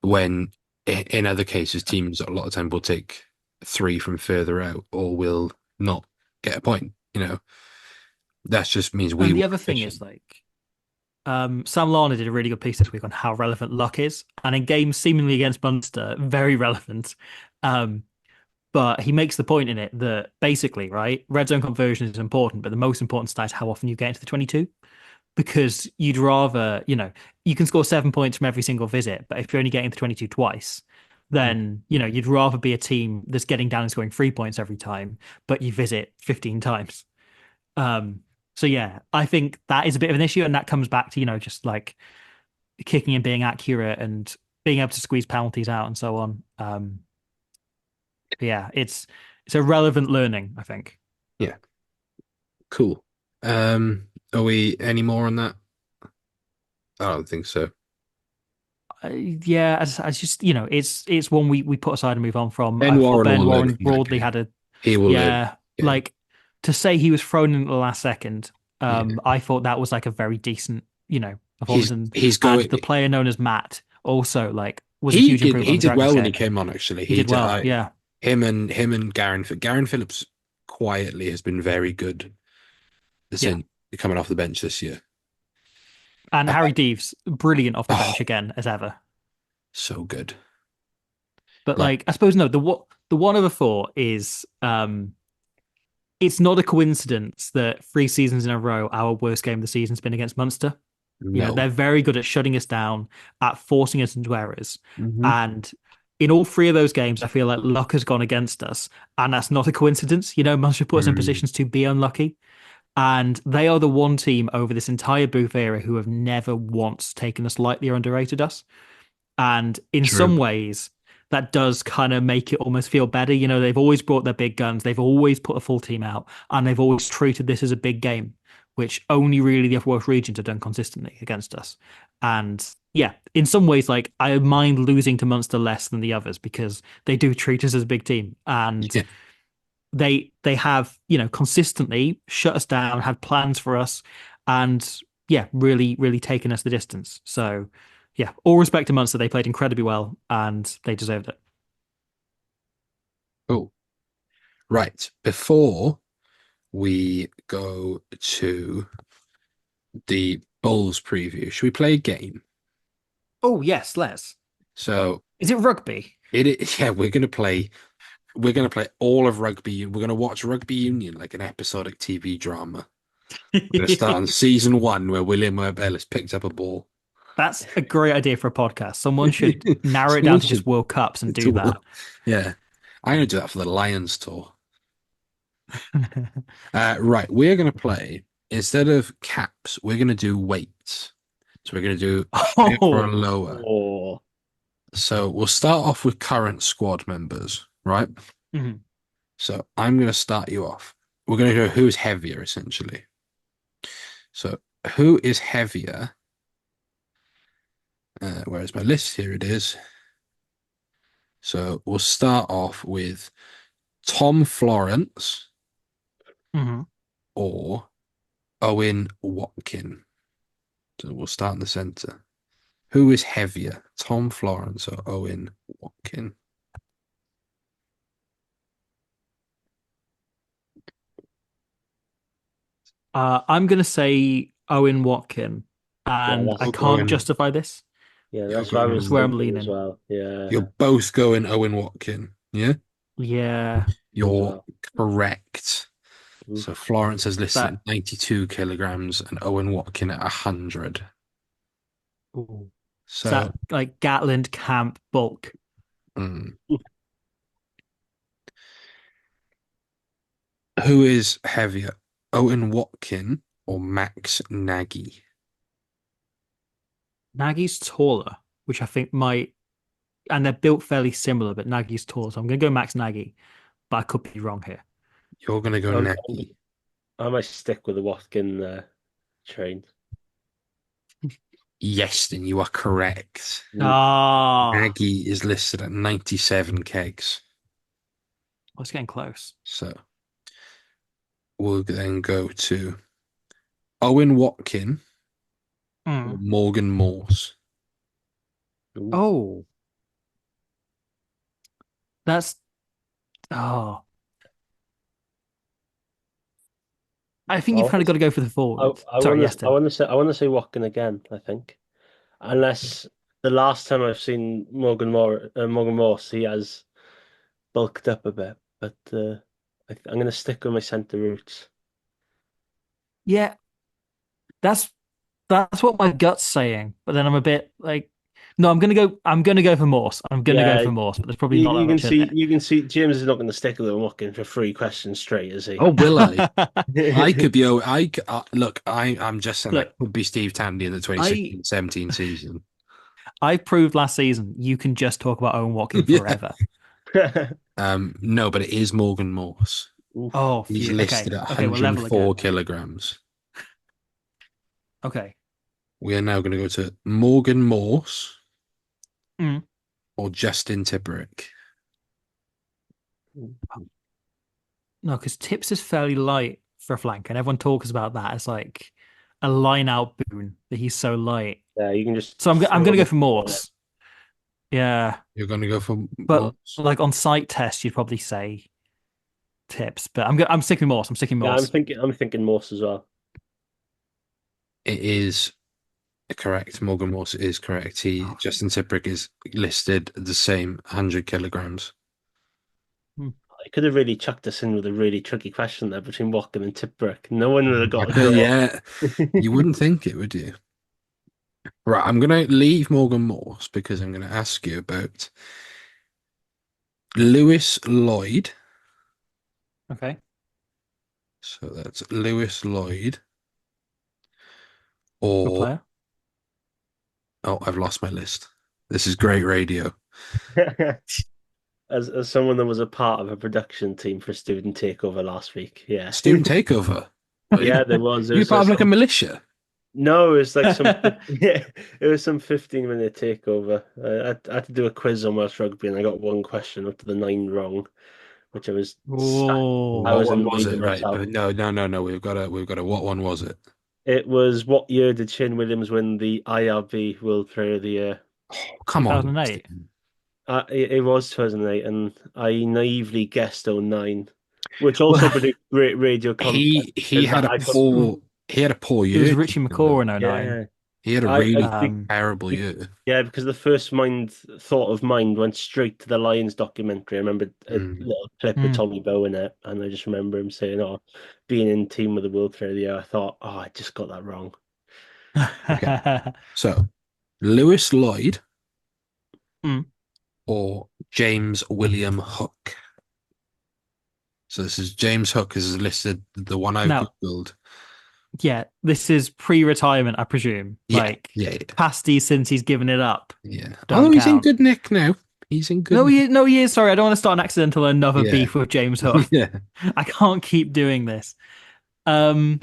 E: When in other cases, teams a lot of time will take 3 from further out or will not get a point. That just means we.
G: And the other thing is, Sam Larner did a really good piece this week on how relevant luck is, and in games seemingly against Munster, very relevant. But he makes the point in it that basically, right, red zone conversion is important, but the most important stat is how often you get into the 22. Because you'd rather, you can score 7 points from every single visit, but if you're only getting the 22 twice, then, you'd rather be a team that's getting down and scoring 3 points every time, but you visit 15 times. So yeah, I think that is a bit of an issue, and that comes back to, just like kicking and being accurate and being able to squeeze penalties out and so on. Yeah, it's a relevant learning, I think.
E: Yeah. Cool. Are we any more on that? I don't think so.
G: Yeah, as just it's one we put aside and move on from.
E: Ben Warren
G: broadly had a
E: he will learn. Yeah.
G: Like to say he was thrown in at the last second. I thought that was like a very decent performance.
E: He's going.
G: And the player known as Matt also was a huge improvement.
E: He did well when he came on. Actually,
G: he did well. Yeah,
E: him and Garen Phillips quietly has been very good since coming off the bench this year.
G: And Harry Deves, brilliant off the bench again, as ever.
E: So good.
G: But I suppose the one other thought is it's not a coincidence that 3 seasons in a row our worst game of the season has been against Munster.
E: No.
G: They're very good at shutting us down, at forcing us into errors. And in all 3 of those games, I feel like luck has gone against us. And that's not a coincidence. Munster put us in positions to be unlucky. And they are the one team over this entire Booth era who have never once taken us lightly or underrated us. And in some ways, that does kind of make it almost feel better. They've always brought their big guns. They've always put a full team out. And they've always treated this as a big game, which only really the Upper Welsh regions have done consistently against us. And yeah, in some ways, I mind losing to Munster less than the others because they do treat us as a big team. And they have, consistently shut us down, had plans for us, and really, really taken us the distance. So yeah, all respect to Munster. They played incredibly well and they deserved it.
E: Cool. Right. Before we go to the Bulls preview, should we play a game?
G: Oh, yes, let's.
E: So
G: is it rugby?
E: Yeah, we're going to play all of rugby. We're going to watch Rugby Union like an episodic TV drama. We're going to start on season 1 where William Webb Ellis picked up a ball.
G: That's a great idea for a podcast. Someone should narrow it down to just World Cups and do that.
E: Yeah. I'm going to do that for the Lions tour. Right. We're going to play, instead of caps, we're going to do weights. So we're going to do higher or lower. So we'll start off with current squad members, right? So I'm going to start you off. We're going to go who's heavier, essentially. So who is heavier? Where is my list? Here it is. So we'll start off with Tom Florence or Owen Watkin. So we'll start in the centre. Who is heavier, Tom Florence or Owen Watkin?
G: I'm going to say Owen Watkin, and I can't justify this,
F: Yeah,
E: You're
F: that's what I
E: going
F: was
G: where I'm
F: thinking as
G: leaning.
F: well. Yeah,
E: You're both going Owen Watkin. Yeah,
G: Yeah.
F: as
E: you're
F: well.
E: correct. So
F: Oof.
E: Florence has listed
G: That
E: at 92 kilograms and Owen Watkin at 100.
G: ooh. Is
E: So,
G: that like Gatland camp bulk?
E: mm, who is heavier, Owen Watkin or Max Nagy?
G: Nagy's taller, which I think might, and they're built fairly similar, but Nagy's taller. So I'm going to go Max Nagy, but I could be wrong here.
E: You're going to go
F: I'm,
E: Nagy.
F: I might stick with the Watkin train.
E: Yes, then you are correct.
G: Ah,
E: Nagy is listed at 97 kegs.
G: I was getting close.
E: So we'll then go to Owen Watkin or
G: Mm.
E: Morgan Morse.
F: Ooh.
G: Oh, that's oh. I think you've kind of got to go for the forward. Sorry, yes, Tim.
F: I want to say Watkin again. I think, unless the last time I've seen Morgan Morse, he has bulked up a bit. But I'm going to stick with my centre roots.
G: Yeah, that's what my gut's saying. But then I'm a bit like, no, I'm gonna go for Morse. I'm gonna go
F: Yeah,
G: for Morse, but there's probably not that much in it.
F: you can see James is not going to stick with Watkin for 3 questions straight, is he?
E: Oh, will I? I could be. Look. I'm just saying that
G: Look,
E: could be Steve Tandy in the
G: I
E: 2016-17 season.
G: I proved last season you can just talk about Owen Watkin
E: Yeah.
G: forever.
E: No, but it is Morgan Morse.
F: Oof.
G: Oh,
E: He's
G: phew.
E: listed
G: Okay.
E: at
G: Okay, we're level
E: 104
G: again.
E: kilograms.
G: Okay.
E: We are now going to go to Morgan Morse
G: Mm.
E: or Justin Tipperick.
G: No, because Tips is fairly light for a flank, and everyone talks about that as like a line out boon that he's so light.
F: Yeah, you can just
G: So I'm
F: throw
G: gonna
F: him
G: go
F: in
G: for Morse. Yeah,
E: You're going to go for
G: but
E: Morse?
G: like on site test, you'd probably say Tips, but I'm sticking Morse. I'm sticking
F: Yeah,
G: Morse.
F: I'm thinking Morse as well.
E: It is correct. Morgan Morse is correct. Justin Tipperick is listed the same 100 kilograms.
F: I could have really chucked us in with a really tricky question there between Watkin and Tipbrick. No one would have got a draw.
E: Yeah, you wouldn't think it, would you? Right, I'm going to leave Morgan Morse because I'm going to ask you about Lewis Lloyd.
G: Okay.
E: So that's Lewis Lloyd
G: Good
E: or
G: player.
E: oh, I've lost my list. This is great radio.
F: As someone that was a part of a production team for Student Takeover last week, yeah.
E: Student takeover.
F: Yeah, there was. It
E: You
F: was
E: part of like a militia.
F: No, it was like some yeah, it was some 15-minute takeover. I had to do a quiz on Welsh rugby and I got one question up to the 9 wrong, which I
E: What
F: was
E: one was
F: annoyed
E: it?
F: with
E: Right.
F: myself.
E: No. We've got a what one was it?
F: It was what year did Shane Williams win the IRB World Player of the Year?
E: Oh, come on.
G: 2008.
F: It was 2008, and I naively guessed '09, which also produced great radio content.
E: He had a
F: I got,
E: poor
G: It was
E: year.
G: Richie McCaw in '09.
F: yeah,
E: He had a
F: I
E: really
F: think
E: terrible year.
F: yeah, because the first thought of mind went straight to the Lions documentary. I remember a little clip with
G: Mm.
F: Tommy Bowe in it, and I just remember him saying, "Oh, being in team with the World Player of the Year." I thought, "Oh, I just got that wrong."
E: Okay. So Lewis Lloyd
G: Mm.
E: or James William Hook. So this is James Hook is listed, the one I've
G: Now-
E: Googled.
G: Yeah, this is pre-retirement, I presume.
E: Yeah.
G: Pasty since he's given it up.
E: Yeah.
G: Don't
E: Oh, he's in
G: count.
E: good nick now. He's in good
G: No,
E: nick.
G: he is. Sorry, I don't want to start an accidental another
E: Yeah.
G: beef with James Hook.
E: Yeah.
G: I can't keep doing this.
E: Lewis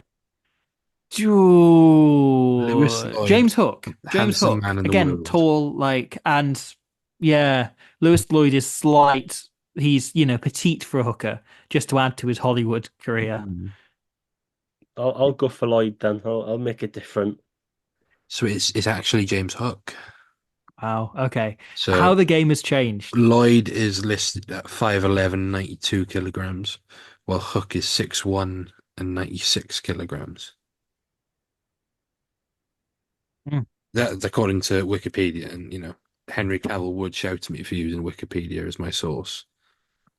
E: Lloyd,
G: James Hook. James
E: handsome
G: Hook.
E: man in the
G: Again,
E: world.
G: tall, and yeah, Lewis Lloyd is slight. He's, petite for a hooker, just to add to his Hollywood career.
F: I'll go for Lloyd then. I'll make it different.
E: So it's actually James Hook.
G: Wow. Okay.
E: So
G: How the game has changed.
E: Lloyd is listed at 5'11", 92 kilograms, while Hook is 6'1" and 96 kilograms. That's according to Wikipedia, and Henry Cavill would shout at me for using Wikipedia as my source.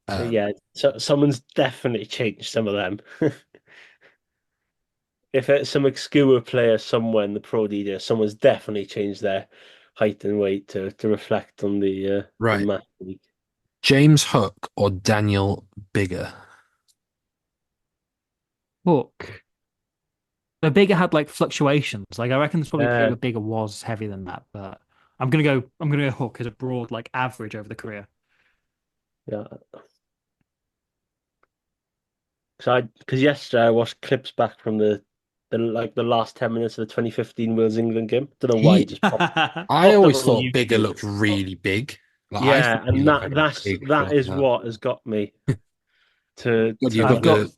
F: Yeah, so someone's definitely changed some of them. If it's some obscure player somewhere in the Pro League, someone's definitely changed their height and weight to reflect on the
E: Right.
F: match league.
E: James Hook or Daniel Bigger?
G: Hook. The Bigger had like fluctuations. Like I reckon there's probably a period where Bigger was heavier than that, but I'm gonna go Hook as a broad like average over the career.
F: Yeah. Because yesterday I watched clips back from the last 10 minutes of the 2015 Wales England game. Don't know why.
E: I always thought Bigger looked really big. Like, I
F: Yeah,
E: think he
F: and
E: looked very big
F: that is
E: that.
F: what has got me to.
E: You've got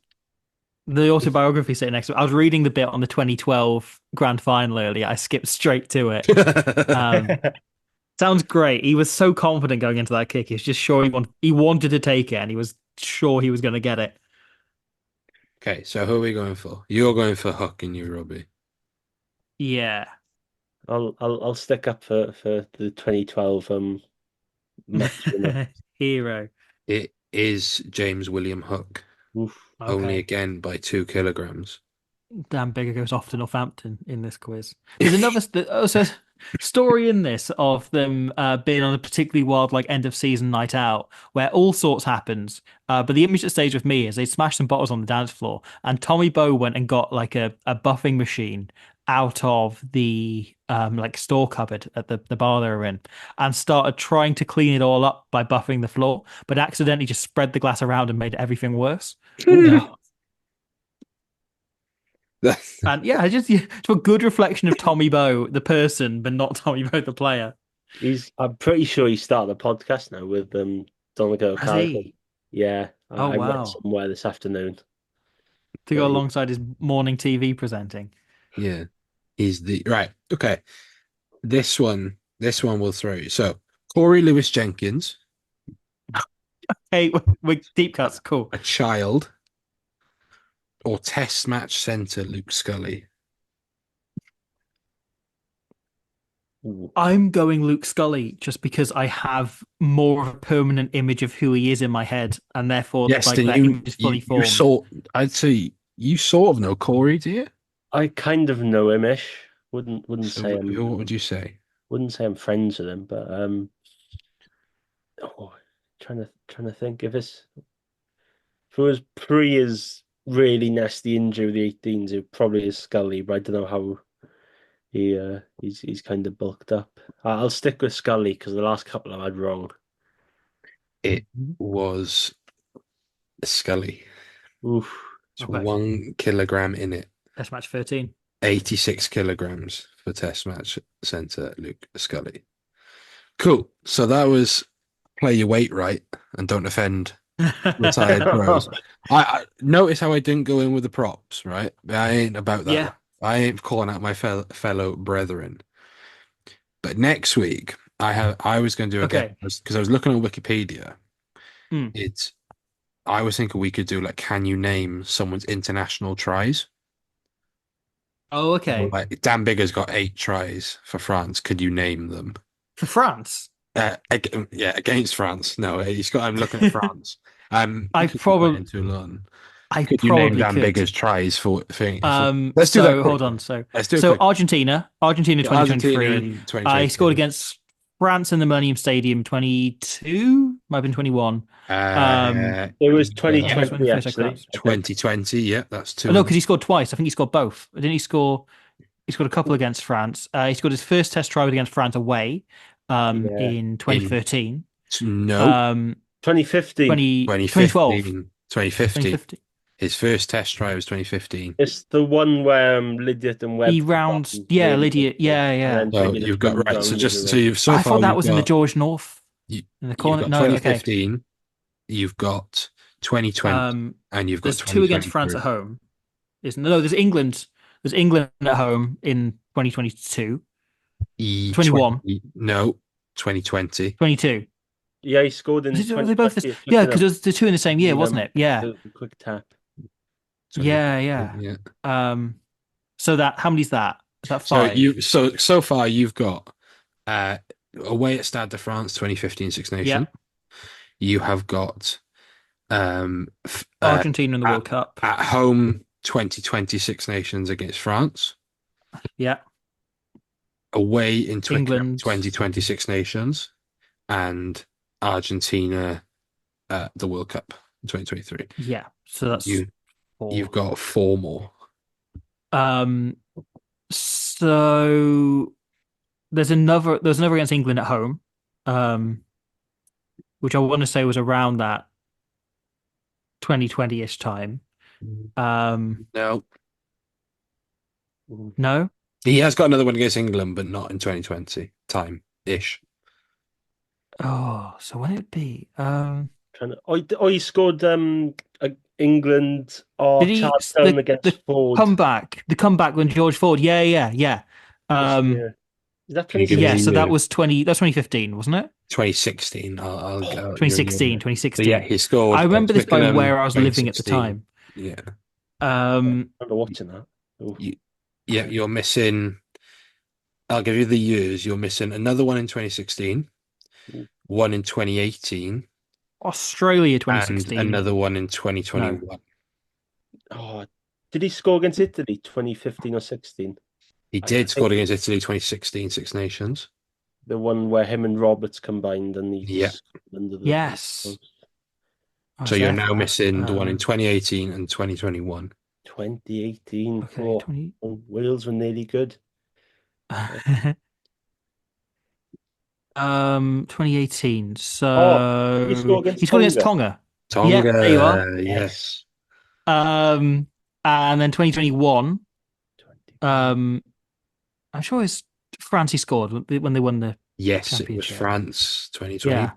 G: the autobiography sitting next to it. I was reading the bit on the 2012 grand final earlier. I skipped straight to it. Sounds great. He was so confident going into that kick. He was just sure he wanted to take it, and he was sure he was going to get it.
E: Okay, so who are we going for? You're going for Hook and you, Robbie.
G: Yeah,
F: I'll stick up for the 2012 match winner.
G: Hero.
E: It is James William Hook.
F: Oof.
E: Only again by 2 kilograms.
G: Dan Bigger goes off to Northampton in this quiz. There's another story in this of them being on a particularly wild like end of season night out where all sorts happens. But the image that stays with me is they smashed some bottles on the dance floor, and Tommy Bowe went and got like a buffing machine out of the like store cupboard at the bar they were in, and started trying to clean it all up by buffing the floor, but accidentally just spread the glass around and made everything worse. And yeah, it's a good reflection of Tommy Bowe, the person, but not Tommy Bowe, the player.
F: I'm pretty sure he started the podcast now with Donegal Carrigan. Yeah. I read somewhere this afternoon.
G: To go alongside his morning TV presenting.
E: Yeah. He's right. Okay. This one will throw you. So Corey Lewis Jenkins.
G: Hey, we're deep cuts, cool.
E: A child. Or Test match centre Luke Scully?
G: I'm going Luke Scully just because I have more of a permanent image of who he is in my head, and therefore
E: yes,
G: like, that image is fully formed.
E: I'd say you sort of know Corey, do you?
F: I kind of know him-ish. Wouldn't say him.
E: What would you say?
F: Wouldn't say I'm friends with him, but trying to think if it was pre his really nasty injury with the 18s, it probably is Scully, but I don't know how he's kind of bulked up. I'll stick with Scully because the last couple I've had wrong.
E: It was Scully.
F: Oof.
E: It's 1 kilogram in it.
G: Test match 13.
E: 86 kilograms for Test match centre Luke Scully. Cool. So that was play your weight right and don't offend retired pros. I notice how I didn't go in with the props, right? I ain't about that. Yeah. I ain't calling out my fellow brethren. But next week, I was going to do again because I was looking on Wikipedia. I was thinking we could do like, can you name someone's international tries?
G: Oh, okay.
E: Like Dan Bigger's got 8 tries for France. Could you name them?
G: For France?
E: Yeah, against France. No, he's got. I'm looking at France.
G: I probably
E: Toulon.
G: Could
E: you name Dan Bigger's tries for thing?
G: Let's do that. Hold on. So Argentina 2023. He scored against France in the Millennium Stadium 22, might have been 21.
F: It was 2020 actually.
E: 2020, yeah, that's 2.
G: Oh, no, because he scored twice. I think he scored both. Didn't he score? He scored a couple against France. He scored his first test try against France away in 2013.
E: No.
F: 2015.
G: 2012.
E: 2015. His first test try was 2015.
F: It's the one where Lydiate and Webb.
G: Lydiate. Yeah.
E: So you've got right. So you've
G: I thought that was in the George North.
E: In the corner. No, 2015. Okay. You've got 2020, and you've got.
G: There's 2 against France at home. There's England. There's England at home in 2022. 21.
E: No, 2020.
G: 22.
F: Yeah, he scored in.
G: They both. Yeah, because it was the 2 in the same year, wasn't it? Yeah.
F: Quick tap.
G: Yeah. So how many's that? Is that
E: So
G: 5?
E: so far you've got away at Stade de France 2015 Six Nations.
G: Yeah.
E: You have got
G: Argentina in the World Cup.
E: at home 2020 Six Nations against France.
G: Yeah.
E: Away in
G: England
E: 2020 Six Nations, and Argentina the World Cup in 2023.
G: Yeah. So that's
E: you've got 4 more.
G: So there's another against England at home, which I want to say was around that 2020-ish time.
E: No.
G: No?
E: He has got another one against England, but not in 2020 time-ish.
G: Oh, so when it be?
F: He scored England or
G: Did he
F: Charlton against Ford.
G: The comeback when George Ford? Yeah.
F: Yeah. Is that 2016?
G: Yeah, so that's 2015, wasn't it?
E: 2016. I'll go.
G: 2016.
E: So yeah, he scored.
G: I remember this by where I was living at the time.
E: Yeah.
F: I remember watching that.
E: You're missing. I'll give you the years. You're missing another one in 2016, one in 2018,
G: Australia 2016,
E: and another one in 2021.
F: No. Oh, did he score against Italy 2015 or 16?
E: He did score against Italy 2016 Six Nations.
F: The one where him and Roberts combined and he under the
G: yes.
E: So you're now missing the one in 2018 and 2021.
F: 2018.
G: Okay,
F: Wales were nearly good.
G: 2018. So
F: he scored
G: against Tonga.
E: Tonga,
G: yeah, there you are.
E: Yes.
G: And then 2021. I'm sure it's France he scored when they won the
E: Yes, it was France 2020.
G: Yeah.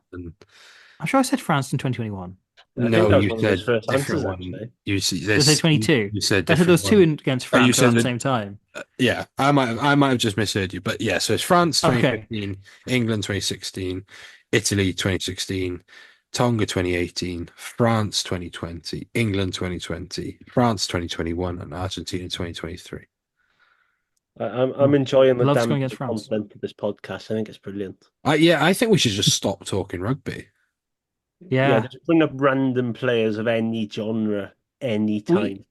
G: I'm sure I said France in 2021.
E: No, you said different one. You see,
G: did I say 22?
E: You said
G: I said there was 2 against France at the same time.
E: Yeah, I might have just misheard you, but yeah. So it's France 2015, England 2016, Italy 2016, Tonga 2018, France 2020, England 2020, France 2021, and Argentina 2023.
F: I'm enjoying the
G: content
F: of this podcast. I think it's brilliant.
E: I think we should just stop talking rugby.
F: Yeah, just bring up random players of any genre, anytime.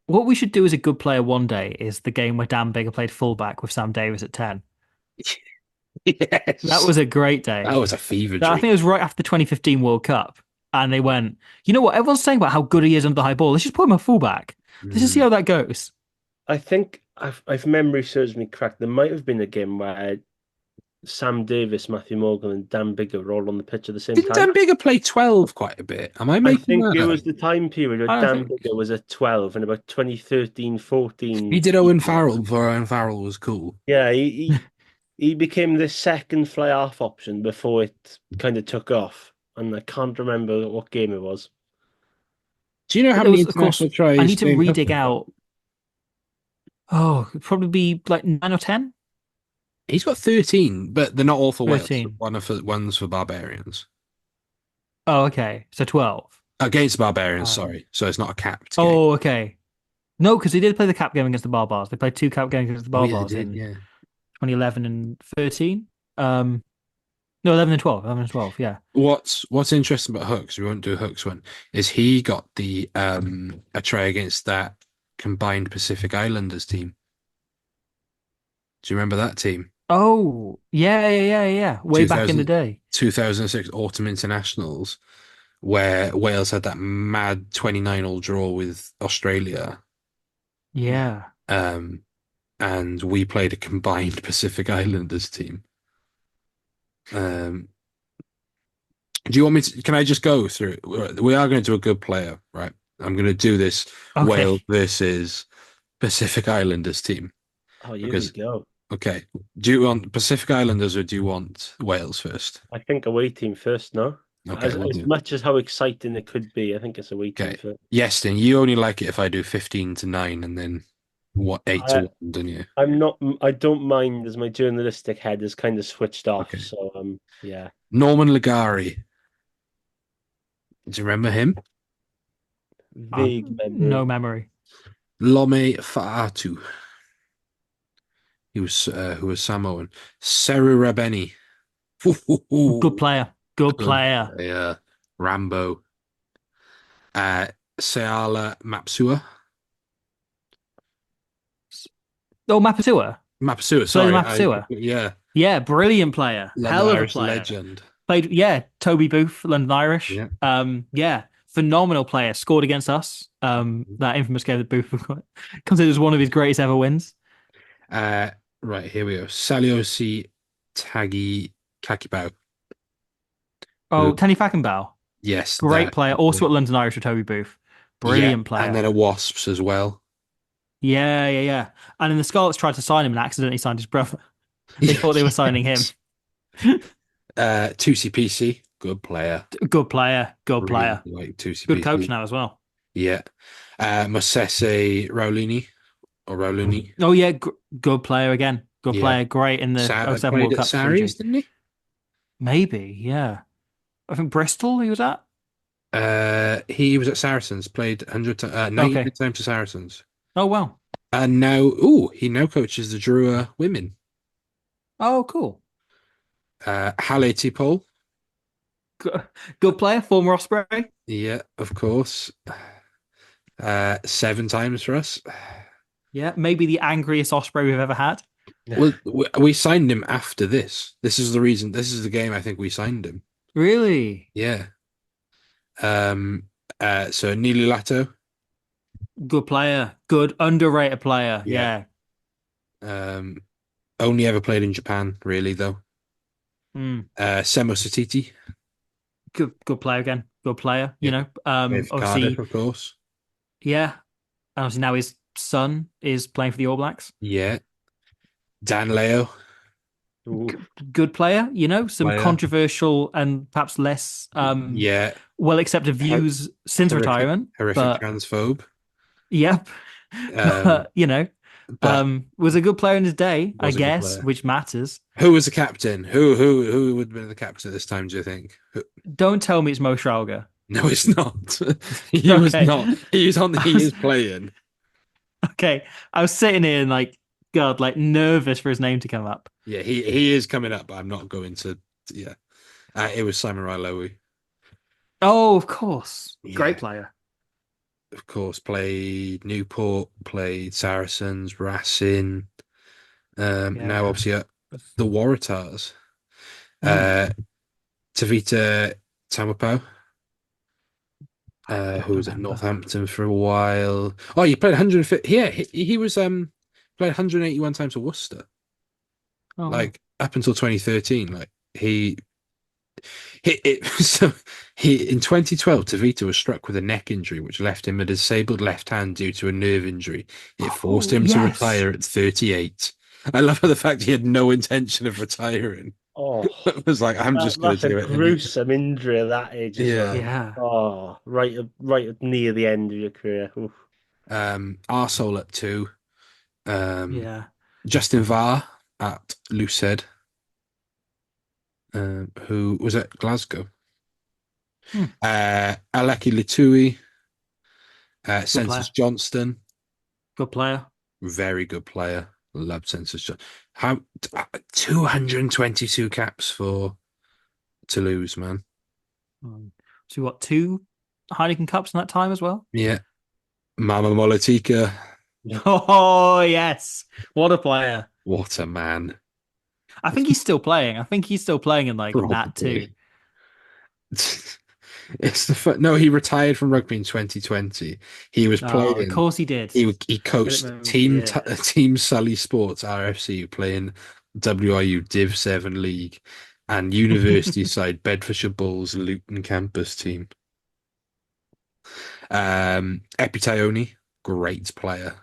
G: What we should do as a good player one day is the game where Dan Bigger played fullback with Sam Davis at 10.
E: Yes.
G: That was a great day.
E: That was a fever dream.
G: I think it was right after the 2015 World Cup. And they went, you know what? Everyone's saying about how good he is under the high ball. Let's just put him a fullback. Let's just see how that goes.
F: I think, if memory serves me correct, there might have been a game where Sam Davis, Matthew Morgan, and Dan Bigger were all on the pitch at the same time.
E: Didn't Dan Bigger play 12 quite a bit? Am I making that?
F: I think it was the time period where Dan Bigger was at 12 and about 2013, 14.
E: He did Owen Farrell before Owen Farrell was cool.
F: Yeah, he became the second fly-half option before it kind of took off. And I can't remember what game it was.
E: Do you know how many international tries?
G: I need to redig out. Oh, it'd probably be like 9 or 10.
E: He's got 13, but they're not all for Wales.
G: 13.
E: One's for Barbarians.
G: Oh, okay. So 12.
E: Against Barbarians, sorry. So it's not a capped game.
G: Oh, okay. No, because they did play the cap game against the Barbars. They played 2 cap games against the Barbars in 2011 and 13. No, 11 and 12. 11 and 12, yeah.
E: What's interesting about Hooks, we won't do Hooks one, is he got the a try against that combined Pacific Islanders team. Do you remember that team?
G: Oh, yeah. Way back in the day.
E: 2006 Autumn Internationals, where Wales had that mad 29-all draw with Australia.
G: Yeah.
E: And we played a combined Pacific Islanders team. Do you want me to? Can I just go through? We are going to do a good player, right? I'm going to do this Wales versus Pacific Islanders team.
F: Oh, here we go.
E: Okay. Do you want Pacific Islanders or do you want Wales first?
F: I think away team first, no?
E: Okay.
F: As much as how exciting it could be, I think it's away team first.
E: Yes, then you only like it if I do 15-9 and then 8-1, don't you?
F: I don't mind as my journalistic head is kind of switched off. Okay. So yeah.
E: Norman Ligari. Do you remember him?
F: Vague memory.
G: No memory.
E: Lome Fa'atu. who was Samoan. Seru Rabeni.
G: Good player. Good player.
E: Yeah. Rambo. Seala Mapsua.
G: Oh, Mapasua.
E: Mapsua,
G: Played
E: sorry.
G: Mapasua.
E: Yeah.
G: Yeah, brilliant player.
E: London
G: Hell of a
E: Irish
G: player.
E: legend.
G: Played, yeah, Toby Booth, London Irish.
E: Yeah.
G: Yeah, phenomenal player. Scored against us. That infamous game that Booth considered as one of his greatest ever wins.
E: Right, here we go. Saliosi Tagi Kakibau.
G: Oh, Tenny Fackenbauer.
E: Yes,
G: Great
E: that.
G: player. Also at London Irish with Toby Booth. Brilliant player.
E: And then a Wasps as well.
G: Yeah. And then the Scarlets tried to sign him and accidentally signed his brother. They thought they were signing him.
E: Tusi PC, good player.
G: Good player. Good player.
E: Really like Tusi
G: Good
E: PC.
G: coach now as well.
E: Yeah. Mosese Raulini. Or Raulini.
G: Oh, yeah. Good player again. Good
E: Yeah.
G: player. Great in the 07 World Cup.
E: Sarries, didn't he?
G: Maybe, yeah. I think Bristol he was at.
E: He was at Saracens, played 90 times to Saracens.
G: Oh, wow.
E: And now, he now coaches the Drua women.
G: Oh, cool.
E: Halle Tipol.
G: Good player, former Osprey.
E: Yeah, of course. 7 times for us.
G: Yeah, maybe the angriest Osprey we've ever had.
E: Well, we signed him after this. This is the reason. This is the game I think we signed him.
G: Really?
E: Yeah. So Nili Lato.
G: Good player. Good, underrated player. Yeah.
E: Only ever played in Japan, really, though. Semo Satiti.
G: Good player again. Good player, you know. Obviously,
E: Cardiff, of course.
G: Yeah. And obviously now his son is playing for the All Blacks.
E: Yeah. Dan Leo.
G: Good player, you know, some controversial and perhaps less well accepted views since retirement.
E: Horrific transphobe.
G: Yep. You know, was a good player in his day, I guess, which matters.
E: Who was the captain? Who would have been the captain at this time, do you think?
G: Don't tell me it's Mo Schrauger.
E: No, it's not. He was not. He is playing.
G: Okay. I was sitting here and God, nervous for his name to come up.
E: Yeah, he is coming up, but I'm not going to. Yeah, it was Simon Railowi.
G: Oh, of course, great
E: Yeah.
G: player.
E: Of course, played Newport, played Saracens, Racing. Now obviously at the Waratahs. Tavita Tamapau, who was at Northampton for a while. Oh, he played 150. Yeah, he was played 181 times for Worcester.
G: Oh,
E: up until 2013, so in 2012, Tavita was struck with a neck injury, which left him a disabled left hand due to a nerve injury. It forced him to retire at 38. I love the fact he had no intention of retiring.
F: Oh,
E: it was I'm just going to do it.
F: That's a gruesome injury at that age.
G: Yeah.
F: Oh, right near the end of your career. Oof.
E: Arsehole at 2. Justin Varr at Lucid, who was at Glasgow. Aleki Litui, Census Johnston.
G: Good player. Very
E: good player. Loved Census Johnston. How 222 caps for Toulouse, man.
G: So what, 2 Heineken Cups in that time as well?
E: Yeah. Mama Molotika.
G: Oh, yes. What a player.
E: What a man.
G: I think he's still playing. In that too.
E: No, he retired from rugby in 2020. He was playing.
G: Of course he did.
E: He coached Team Sully Sports RFC, playing WRU Div 7 League, and university side Bedfordshire Bulls Luton campus team. Epitaione, great player.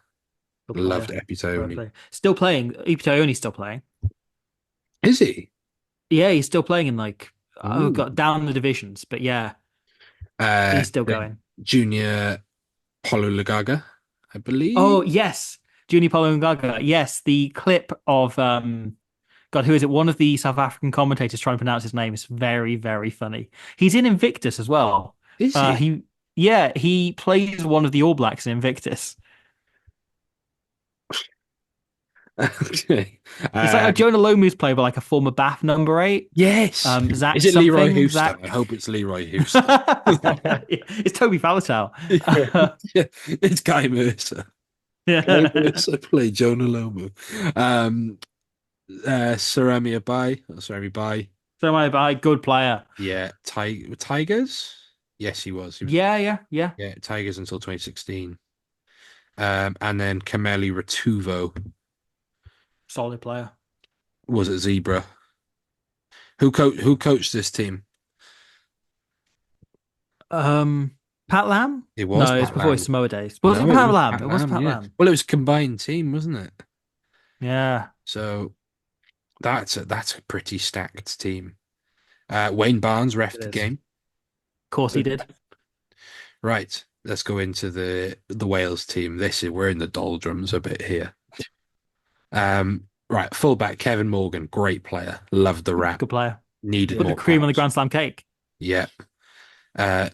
E: Loved Epitaione.
G: Still playing. Epitaione still playing.
E: Is he?
G: Yeah, he's still playing in down the divisions, but yeah. He's still going.
E: Junior Paulo Lagaga, I believe.
G: Oh, yes. Junior Paulo Lagaga. Yes, the clip of who is it? One of the South African commentators trying to pronounce his name is very, very funny. He's in Invictus as well.
E: Is he?
G: He plays one of the All Blacks in Invictus.
E: Okay.
G: It's like Jonah Lomu's played by like a former Bath number 8.
E: Yes.
G: Zach
E: Is it Leroy
G: something?
E: Houston?
G: Zach...
E: I hope it's Leroy Houston.
G: It's Toby Faletau.
E: Yeah, it's Guy Mercer.
G: Yeah.
E: Guy Mercer played Jonah Lomu. Sarami Abai. Sorry, Bai.
G: So my good player.
E: Yeah. Tigers? Yes, he was.
G: Yeah.
E: Yeah, Tigers until 2016. And then Kameli Ratuvo
G: Solid player.
E: was at Zebra. Who coached this team?
G: Pat Lam?
E: It was
G: No,
E: Pat
G: it was before
E: Lam.
G: his Samoa days. Was
E: No,
G: it Pat
E: was
G: Lam?
E: Pat
G: It was
E: Lam,
G: Pat
E: yeah.
G: Lam.
E: Well, it was a combined team, wasn't it?
G: Yeah.
E: So that's a pretty stacked team. Wayne Barnes ref the game.
G: Of course he did.
E: Right, let's go into the Wales team. We're in the doldrums a bit here. Right, fullback Kevin Morgan, great player. Loved the rap.
G: Good player.
E: Needed
G: Put
E: more
G: the cream on the
E: caps.
G: Grand Slam cake.
E: Yeah.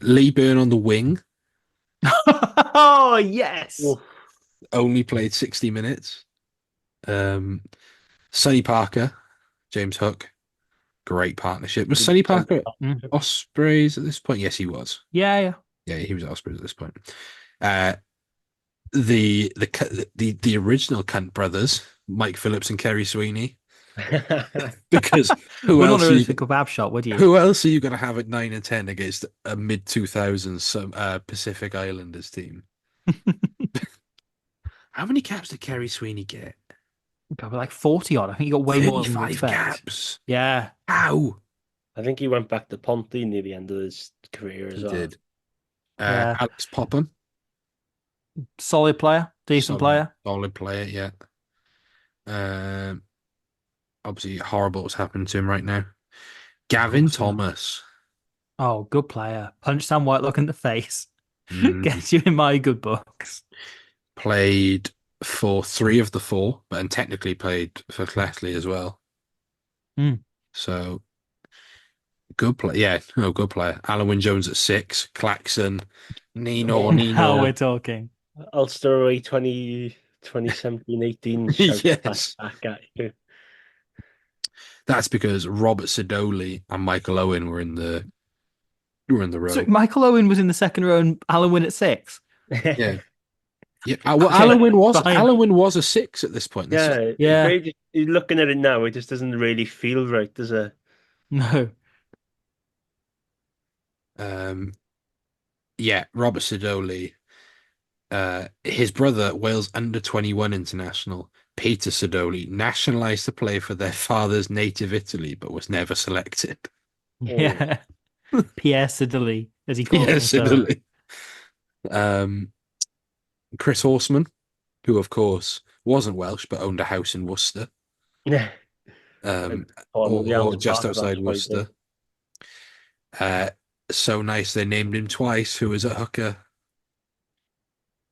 E: Lee Byrne on the wing.
G: Oh, yes.
E: Only played 60 minutes. Sonny Parker, James Hook. Great partnership. Was Sonny Parker at Ospreys at this point? Yes, he was.
G: Yeah.
E: Yeah, he was at Ospreys at this point. The original Cunt brothers, Mike Phillips and Kerry Sweeney. Because who else?
G: Wouldn't want to kebab shop, would you?
E: Who else are you going to have at 9 and 10 against a mid 2000s Pacific Islanders team? How many caps did Kerry Sweeney get?
G: Probably like 40 odd. I think he got way more than you'd expect.
E: Caps.
G: Yeah.
E: How?
F: I think he went back to Ponty near the end of his career as well.
E: He did.
G: Yeah.
E: Alex Popham.
G: Solid player. Decent player.
E: Solid player, yeah. Obviously, horrible what's happened to him right now. Gavin Thomas.
G: Oh, good player. Punch Sam Whitelock in the face. Gets you in my good books.
E: Played for 3 of the 4, but technically played for Cletley as well. So, good player. Yeah, good player. Alan Wynne Jones at 6. Claxon. Nino.
G: Now we're talking.
F: Ulster away 2017-18.
E: Yes.
F: Back at you.
E: That's because Robert Sidoli and Michael Owen were in the row.
G: So Michael Owen was in the second row and Alan Wynne at 6.
E: Yeah. Yeah. Well, Alan Wynne was a 6 at this point.
F: Yeah. You're looking at it now, it just doesn't really feel right, does it?
G: No.
E: Yeah, Robert Sidoli. His brother, Wales under-21 international, Peter Sidoli, nationalised to play for their father's native Italy, but was never selected.
G: Yeah. Pierre Sidoli, as he called
E: Pierre
G: himself.
E: Sidoli. Chris Horseman, who of course wasn't Welsh but owned a house in Worcester.
F: Yeah.
E: Or just outside Worcester. So nice they named him twice. Who was at hooker?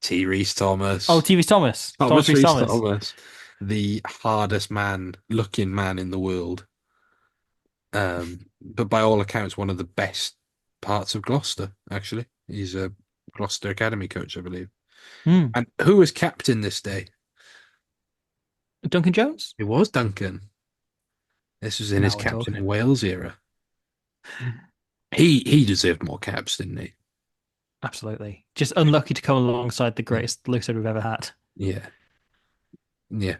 E: T. Reese Thomas.
G: Oh, T. Reese Thomas.
E: Thomas Reese Thomas. The hardest looking man in the world. But by all accounts, one of the best parts of Gloucester, actually. He's a Gloucester Academy coach, I believe. And who was captain this day?
G: Duncan Jones?
E: It was Duncan. This was in his captain in Wales era. He deserved more caps, didn't he?
G: Absolutely. Just unlucky to come alongside the greatest looser we've ever had.
E: Yeah. Yeah.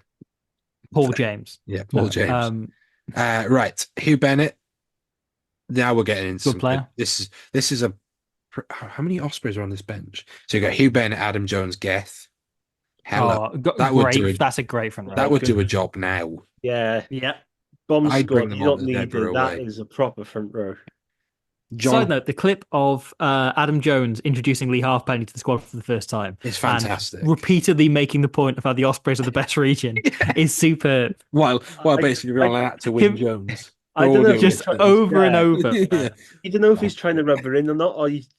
G: Paul James.
E: Yeah, Paul James. Right. Hugh Bennett. Now we're getting into
G: good player.
E: This is a... How many Ospreys are on this bench? So you got Hugh Bennett, Adam Jones, Geth.
G: That's a great front row.
E: That would do a job now.
F: Yeah.
G: Yeah.
F: Bomb squad, you don't need it. That is a proper front row.
G: Side note, the clip of Adam Jones introducing Lee Halfpenny to the squad for the first time
E: is fantastic.
G: And repeatedly making the point of how the Ospreys are the best region is superb.
E: While basically relying that to Wynne Jones.
F: I don't know,
G: just over and over.
F: Yeah. You don't know if he's trying to rub her in or not, or he's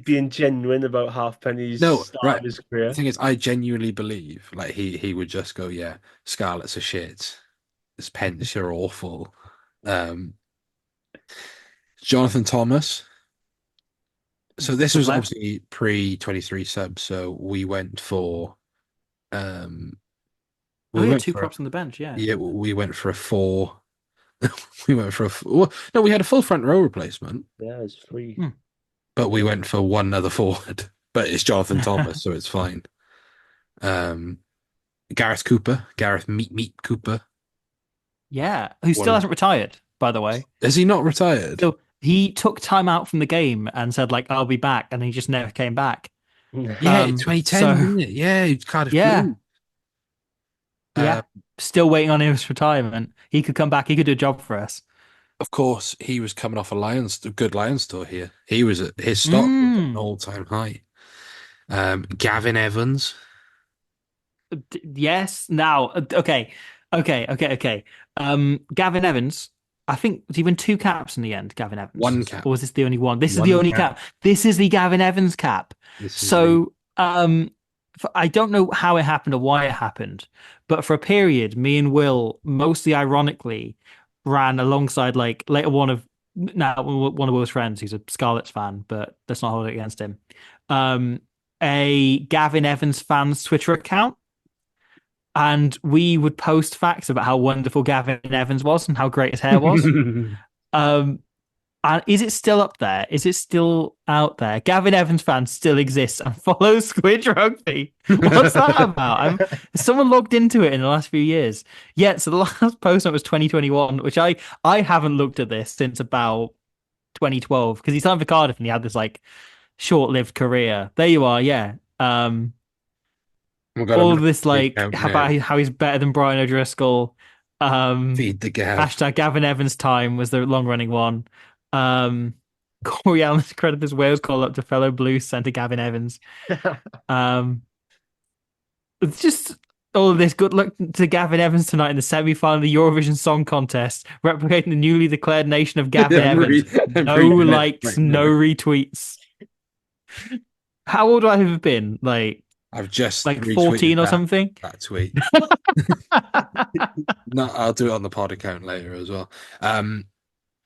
F: being genuine about Halfpenny's start of his career.
E: The thing is, I genuinely believe like he would just go, yeah, Scarlets are shit. This Pence are awful. Jonathan Thomas. So this was obviously pre-23 subs, so we went for
G: We had two props on the bench. Yeah.
E: Yeah, we went for a 4. We went for no, we had a full front row replacement.
F: Yeah, it's 3.
E: But we went for one other forward. But it's Jonathan Thomas, so it's fine. Gareth Meat Cooper.
G: Yeah, who still hasn't retired, by the way.
E: Is he not retired?
G: So he took time out from the game and said, like, I'll be back, and he just never came back.
E: Yeah, 2010, didn't it? Yeah, Cardiff Blue.
G: Yeah, still waiting on his retirement. He could come back. He could do a job for us.
E: Of course, he was coming off a good Lions tour here. He was at his stock was at an all-time high. Gavin Evans.
G: Yes. Now, okay. Gavin Evans. I think did he win 2 caps in the end? Gavin Evans.
E: 1 cap.
G: Or was this the only one? This is the only cap. This is the Gavin Evans cap. So, I don't know how it happened or why it happened, but for a period, me and Will, mostly ironically, ran alongside like later one of Will's friends. He's a Scarlets fan, but let's not hold it against him. A Gavin Evans fans Twitter account. And we would post facts about how wonderful Gavin Evans was and how great his hair was. And is it still up there? Is it still out there? Gavin Evans fans still exists and follows Squid Rugby. What's that about? Someone logged into it in the last few years. Yeah, so the last post was 2021, which I haven't looked at this since about 2012 because he signed for Cardiff and he had this like short-lived career. There you are, yeah. All of this like about how he's better than Brian O'Driscoll.
E: Feed the Gav.
G: Hashtag Gavin Evans time was the long-running one. Corey Allen's credit this Wales call up to fellow Blues centre Gavin Evans. Just all of this. Good luck to Gavin Evans tonight in the semi-final of the Eurovision Song Contest, replicating the newly declared nation of Gavin Evans. No likes, no retweets. How old do I have been? Like
E: I've just
G: like 14 or something.
E: That tweet. No, I'll do it on the pod account later as well.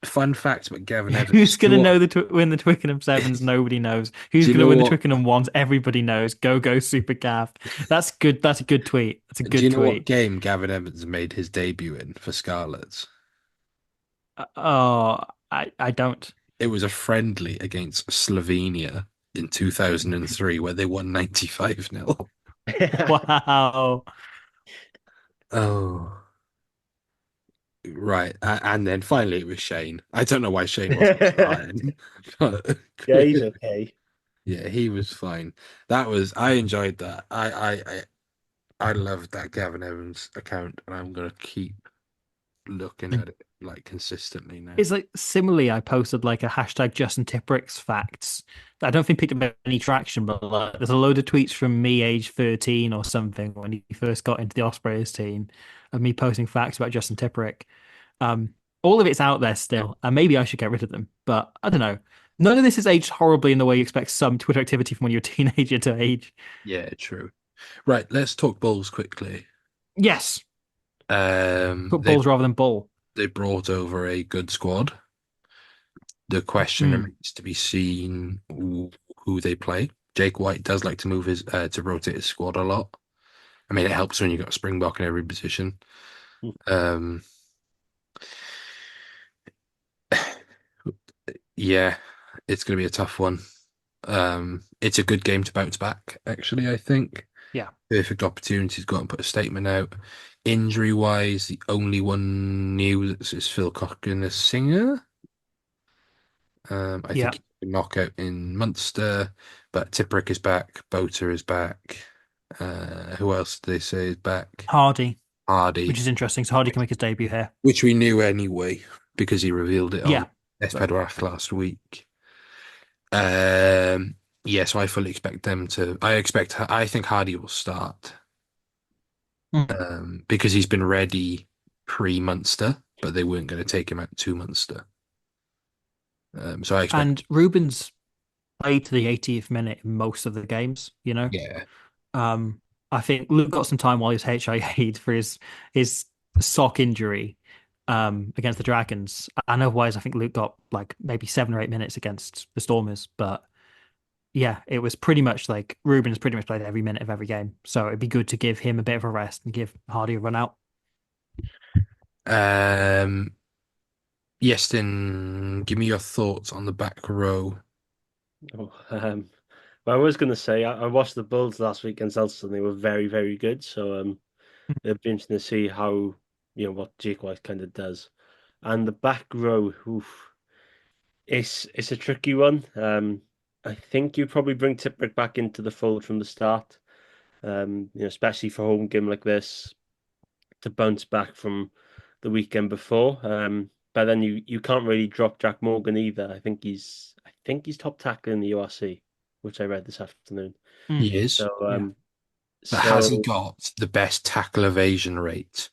E: Fun fact about Gavin Evans.
G: Who's going to know win the Twickenham Sevens? Nobody knows. Who's going to win the Twickenham Ones? Everybody knows. Go Super Gav. That's good. That's a good tweet. That's a good tweet. Do you know what
E: game Gavin Evans made his debut in for Scarlets?
G: I don't.
E: It was a friendly against Slovenia in 2003 where they won 95-0.
G: Wow.
E: Oh. Right. And then finally it was Shane. I don't know why Shane wasn't trying. But
F: yeah, he's okay.
E: Yeah, he was fine. I enjoyed that. I loved that Gavin Evans account and I'm gonna keep looking at it like consistently now.
G: It's like similarly I posted like a hashtag Justin Tippericks facts. I don't think picked up any traction, but like, there's a load of tweets from me age 13 or something when he first got into the Ospreys team of me posting facts about Justin Tipperick. All of it's out there still, and maybe I should get rid of them, but I don't know. None of this is aged horribly in the way you expect some Twitter activity from when you're a teenager to age.
E: Yeah, true. Right, let's talk Bulls quickly.
G: Yes. Put Bulls rather than Bull.
E: They brought over a good squad. The question remains to be seen who they play. Jake White does like to move to rotate his squad a lot. I mean, it helps when you've got a Springbok in every position. Yeah, it's going to be a tough one. It's a good game to bounce back, actually, I think.
G: Yeah.
E: Perfect opportunity to go out and put a statement out. Injury-wise, the only one new is Phil Cochran, a singer. I think he can knock out in Munster, but Tipperick is back, Boter is back. Who else do they say is back?
G: Hardy.
E: Which
G: is interesting. So Hardy can make his debut here.
E: Which we knew anyway, because he revealed it on Espadrach last week. So I fully expect them to. I think Hardy will start. Because he's been ready pre-Munster, but they weren't going to take him out to Munster. So I expect.
G: And Ruben's played to the 80th minute in most of the games, you know?
E: Yeah.
G: I think Luke got some time while he was HIA'd for his sock injury against the Dragons. And otherwise, I think Luke got like maybe 7 or 8 minutes against the Stormers. But yeah, it was pretty much like Ruben's pretty much played every minute of every game. So it'd be good to give him a bit of a rest and give Hardy a run out.
E: Yes, then give me your thoughts on the back row.
F: Oh, well, I was going to say I watched the Bulls last week against Ulster and they were very, very good. So it'd be interesting to see how what Jake White kind of does. And the back row, oof, it's a tricky one. I think you probably bring Tipperick back into the fold from the start. Especially for a home game like this to bounce back from the weekend before. But then you can't really drop Jack Morgan either. I think he's top tackle in the URC, which I read this afternoon.
E: He is.
F: So
G: Yeah.
E: But has he
F: so
E: got the best tackle evasion rate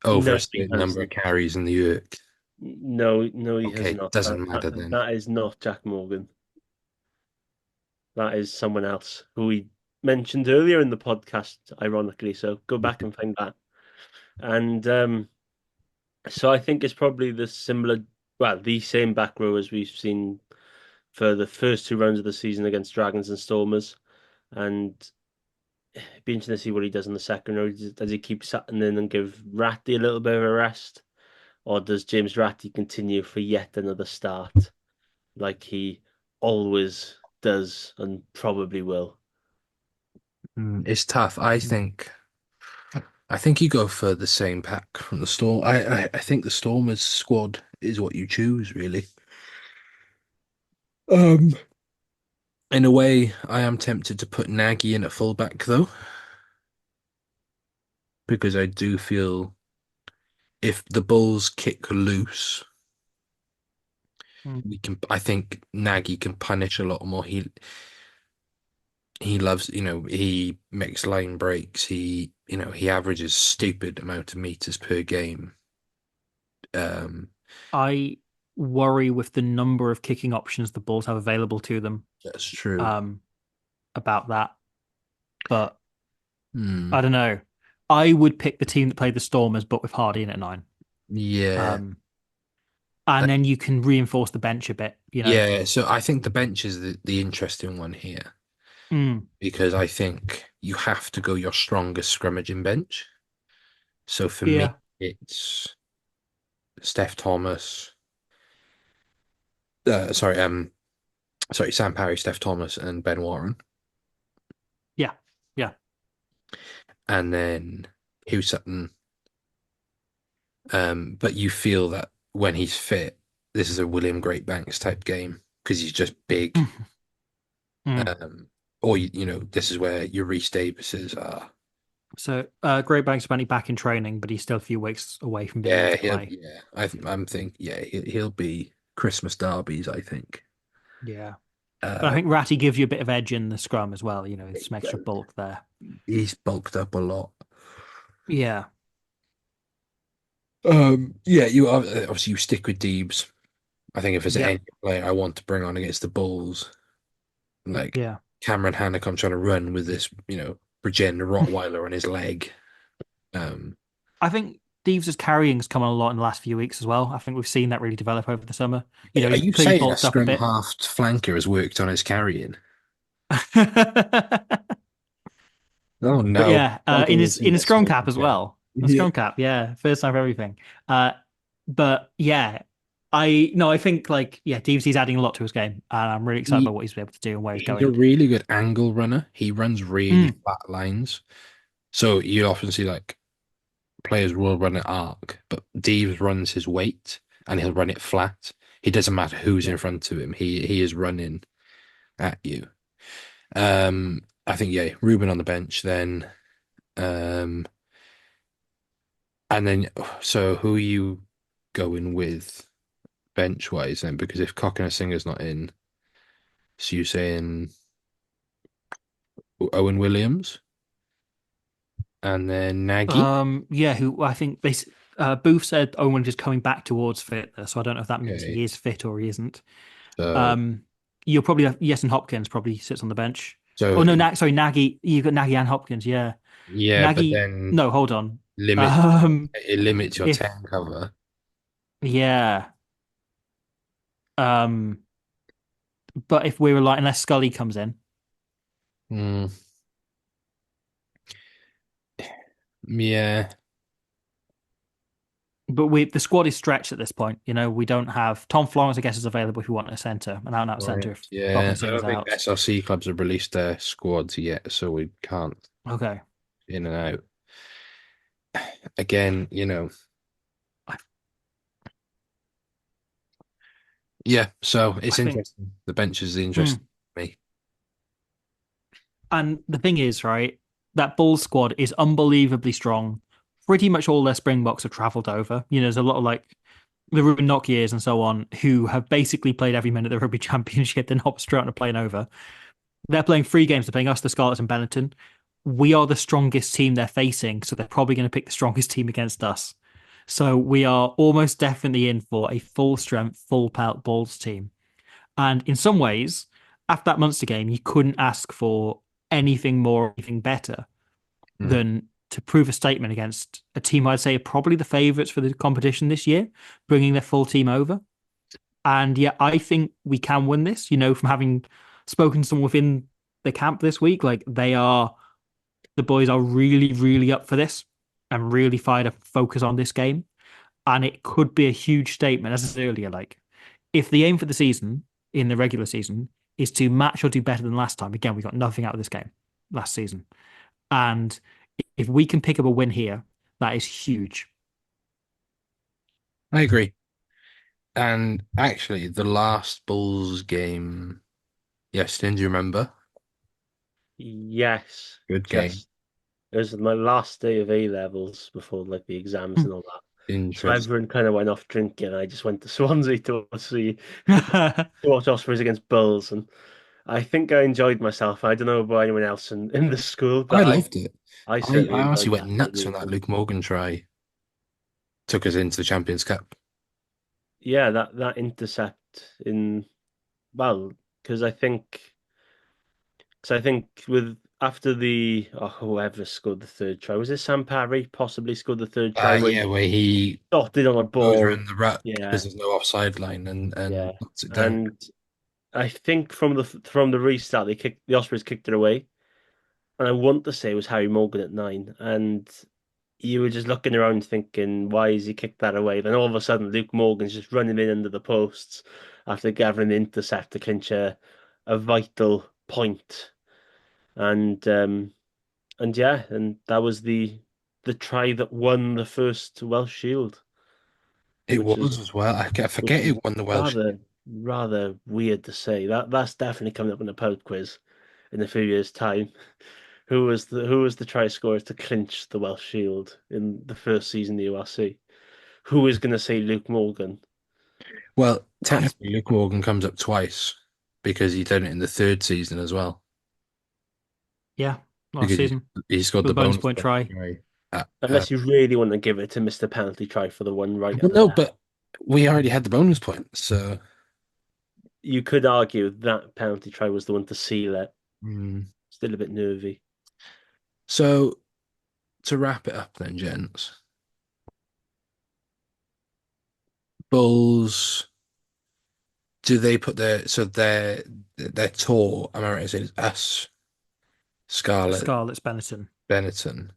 E: over
F: no,
E: a
F: he
E: certain number of
F: hasn't.
E: carries in the York?
F: No, he has
E: Okay,
F: not.
E: doesn't
F: That,
E: matter
F: that,
E: then.
F: that is not Jack Morgan. That is someone else who we mentioned earlier in the podcast, ironically. So go back and find that. And so I think it's probably the same back row as we've seen for the first two rounds of the season against Dragons and Stormers. And it'd be interesting to see what he does in the second round. Does he keep Sutton in and give Ratty a little bit of a rest? Or does James Ratty continue for yet another start like he always does and probably will?
E: It's tough. I think you go for the same pack from the Storm. I think the Stormers squad is what you choose, really. Um, in a way, I am tempted to put Nagy in at fullback though, because I do feel if the Bulls kick loose, we can. I think Nagy can punish a lot more. He loves, he makes line breaks. He averages stupid amount of meters per game. Um,
G: I worry with the number of kicking options the Bulls have available to them
E: that's true.
G: um, about that. But
E: Hmm.
G: I don't know. I would pick the team that played the Stormers, but with Hardy in at 9.
E: Yeah.
G: And then you can reinforce the bench a bit,
E: Yeah, so I think the bench is the interesting one here
G: Mm,
E: because I think you have to go your strongest scrummaging bench. So for me,
G: yeah.
E: it's Steph Thomas. Sorry, Sam Parry, Steph Thomas, and Ben Warren,
G: Yeah. Yeah.
E: and then Hugh Sutton. But you feel that when he's fit, this is a William Greatbanks type game because he's just big.
G: Mm.
E: Or this is where your Reece Davises are.
G: So Greatbank's apparently back in training, but he's still a few weeks away from being able to play.
E: Yeah. I'm thinking, he'll be Christmas derbies, I think.
G: Yeah. But I think Ratty gives you a bit of edge in the scrum as well. There's some extra
E: So
G: bulk there.
E: he's bulked up a lot.
G: Yeah.
E: You obviously you stick with Deebs. I think if there's
G: Yeah.
E: any player I want to bring on against the Bulls, like
G: Yeah.
E: Cameron Hancock trying to run with this, Bridgen Rottweiler on his leg.
G: I think Deeves' carrying's come on a lot in the last few weeks as well. I think we've seen that really develop over the summer.
E: Are
G: He's
E: you
G: clearly
E: saying a
G: bulked up a
E: scrum
G: bit.
E: half flanker has worked on his carrying? Oh
G: But
E: no.
G: yeah,
E: Not
G: in
E: going
G: his
E: to see that
G: scrum
E: smoke
G: cap as
E: again.
G: well. A scrum cap, yeah, first time for everything. But yeah, I think Deeves he's adding a lot to his game, and I'm really excited
E: He,
G: about what he's able to do and where he's
E: he's a
G: going.
E: really good angle runner. He runs really flat lines. So you often see players will run an arc, but Deeves runs his weight and he'll run it flat. He doesn't matter who's in front of him. He is running at you. I think Ruben on the bench then. And then so who are you going with bench wise then? Because if Singer's not in, so you're saying Owen Williams and then Nagy?
G: Who I think Booth said Owen is coming back towards fitness, so I don't know if that means
E: Okay.
G: he is fit or he isn't.
E: So,
G: You'll probably have Yes Hopkins probably sits on the bench.
E: so
G: Oh no, Nagy. You've got Nagy and Hopkins, yeah.
E: yeah, but
G: Nagy.
E: then
G: No, hold on.
E: it limits your
G: If
E: 10 cover.
G: yeah. But if we were like, unless Scully comes in,
E: yeah.
G: But the squad is stretched at this point. We don't have Tom Florence, I guess, is available if you want a centre, an out-and-out centre. If
E: Yeah, I don't think
G: out.
E: SRC clubs have released their squads yet, so we can't
G: Okay.
E: in and out. Again, yeah, so it's interesting. The bench is interesting to me.
G: And the thing is, right, that Bulls squad is unbelievably strong. Pretty much all their Springboks have travelled over. There's a lot of like the Ruben Nockiers and so on who have basically played every minute of the Rugby Championship. They're not straight on a plane over. They're playing 3 games. They're playing us, the Scarlets, and Benetton. We are the strongest team they're facing, so they're probably going to pick the strongest team against us. So we are almost definitely in for a full-strength, full-pelt Bulls team. And in some ways, after that Munster game, you couldn't ask for anything more, anything better than to prove a statement against a team I'd say are probably the favourites for the competition this year, bringing their full team over. And yeah, I think we can win this, from having spoken to someone within the camp this week. Like the boys are really, really up for this and really fired up, focus on this game. And it could be a huge statement, as I said earlier, like if the aim for the season in the regular season is to match or do better than last time, again, we got nothing out of this game last season. And if we can pick up a win here, that is huge.
E: I agree. And actually, the last Bulls game yesterday, do you remember?
F: Yes.
E: Good game.
F: It was my last day of A levels before like the exams and all that. So
E: Interesting.
F: everyone kind of went off drinking. I just went to Swansea to watch Ospreys against Bulls, and I think I enjoyed myself. I don't know about anyone else in the school,
E: I
F: but
E: loved it.
F: I
E: honestly went nuts when that Luke Morgan try took us into the Champions Cup.
F: Yeah, that intercept because I think with after whoever scored the third try, was it Sam Parry possibly scored the third try?
E: Where he
F: dotted on a ball
E: goes around the ruck
F: because
E: there's no offside line and knocks it down.
F: And I think from the restart the Ospreys kicked it away, and I want to say it was Harry Morgan at 9, and you were just looking around thinking, why has he kicked that away? Then all of a sudden, Luke Morgan's just running in under the posts after gathering the intercept to clinch a vital point. And yeah, and that was the try that won the first Welsh Shield.
E: It was as well. I forget it won the Welsh.
F: Rather weird to say. That's definitely coming up in a pub quiz in a few years' time. Who was the try scorer to clinch the Welsh Shield in the first season of the URC? Who is going to say Luke Morgan?
E: Well, technically, Luke Morgan comes up twice because he did it in the third season as well.
G: Yeah, last season.
E: He scored the bonus point
G: try.
F: Unless you really want to give it to Mr. Penalty Try for the one right.
E: No, but we already had the bonus point, so
F: you could argue that penalty try was the one to seal it. Still a bit nervy.
E: So, to wrap it up then, gents. Bulls, do they put their tour, am I right to say it's us, Scarlets, Benetton.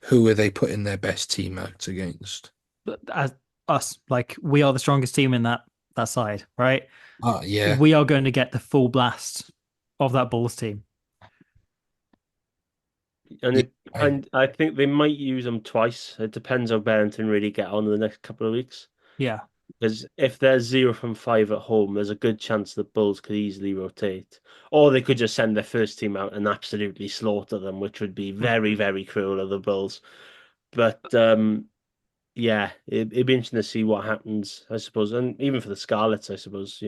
E: Who are they putting their best team out against?
G: As us, like we are the strongest team in that side, right?
E: Yeah.
G: We are going to get the full blast of that Bulls team.
F: And I think they might use them twice. It depends how Barrington really get on in the next couple of weeks.
G: Yeah.
F: Because if they're 0 from 5 at home, there's a good chance the Bulls could easily rotate. Or they could just send their first team out and absolutely slaughter them, which would be very, very cruel of the Bulls. But yeah, it'd be interesting to see what happens, I suppose. And even for the Scarlets, I suppose,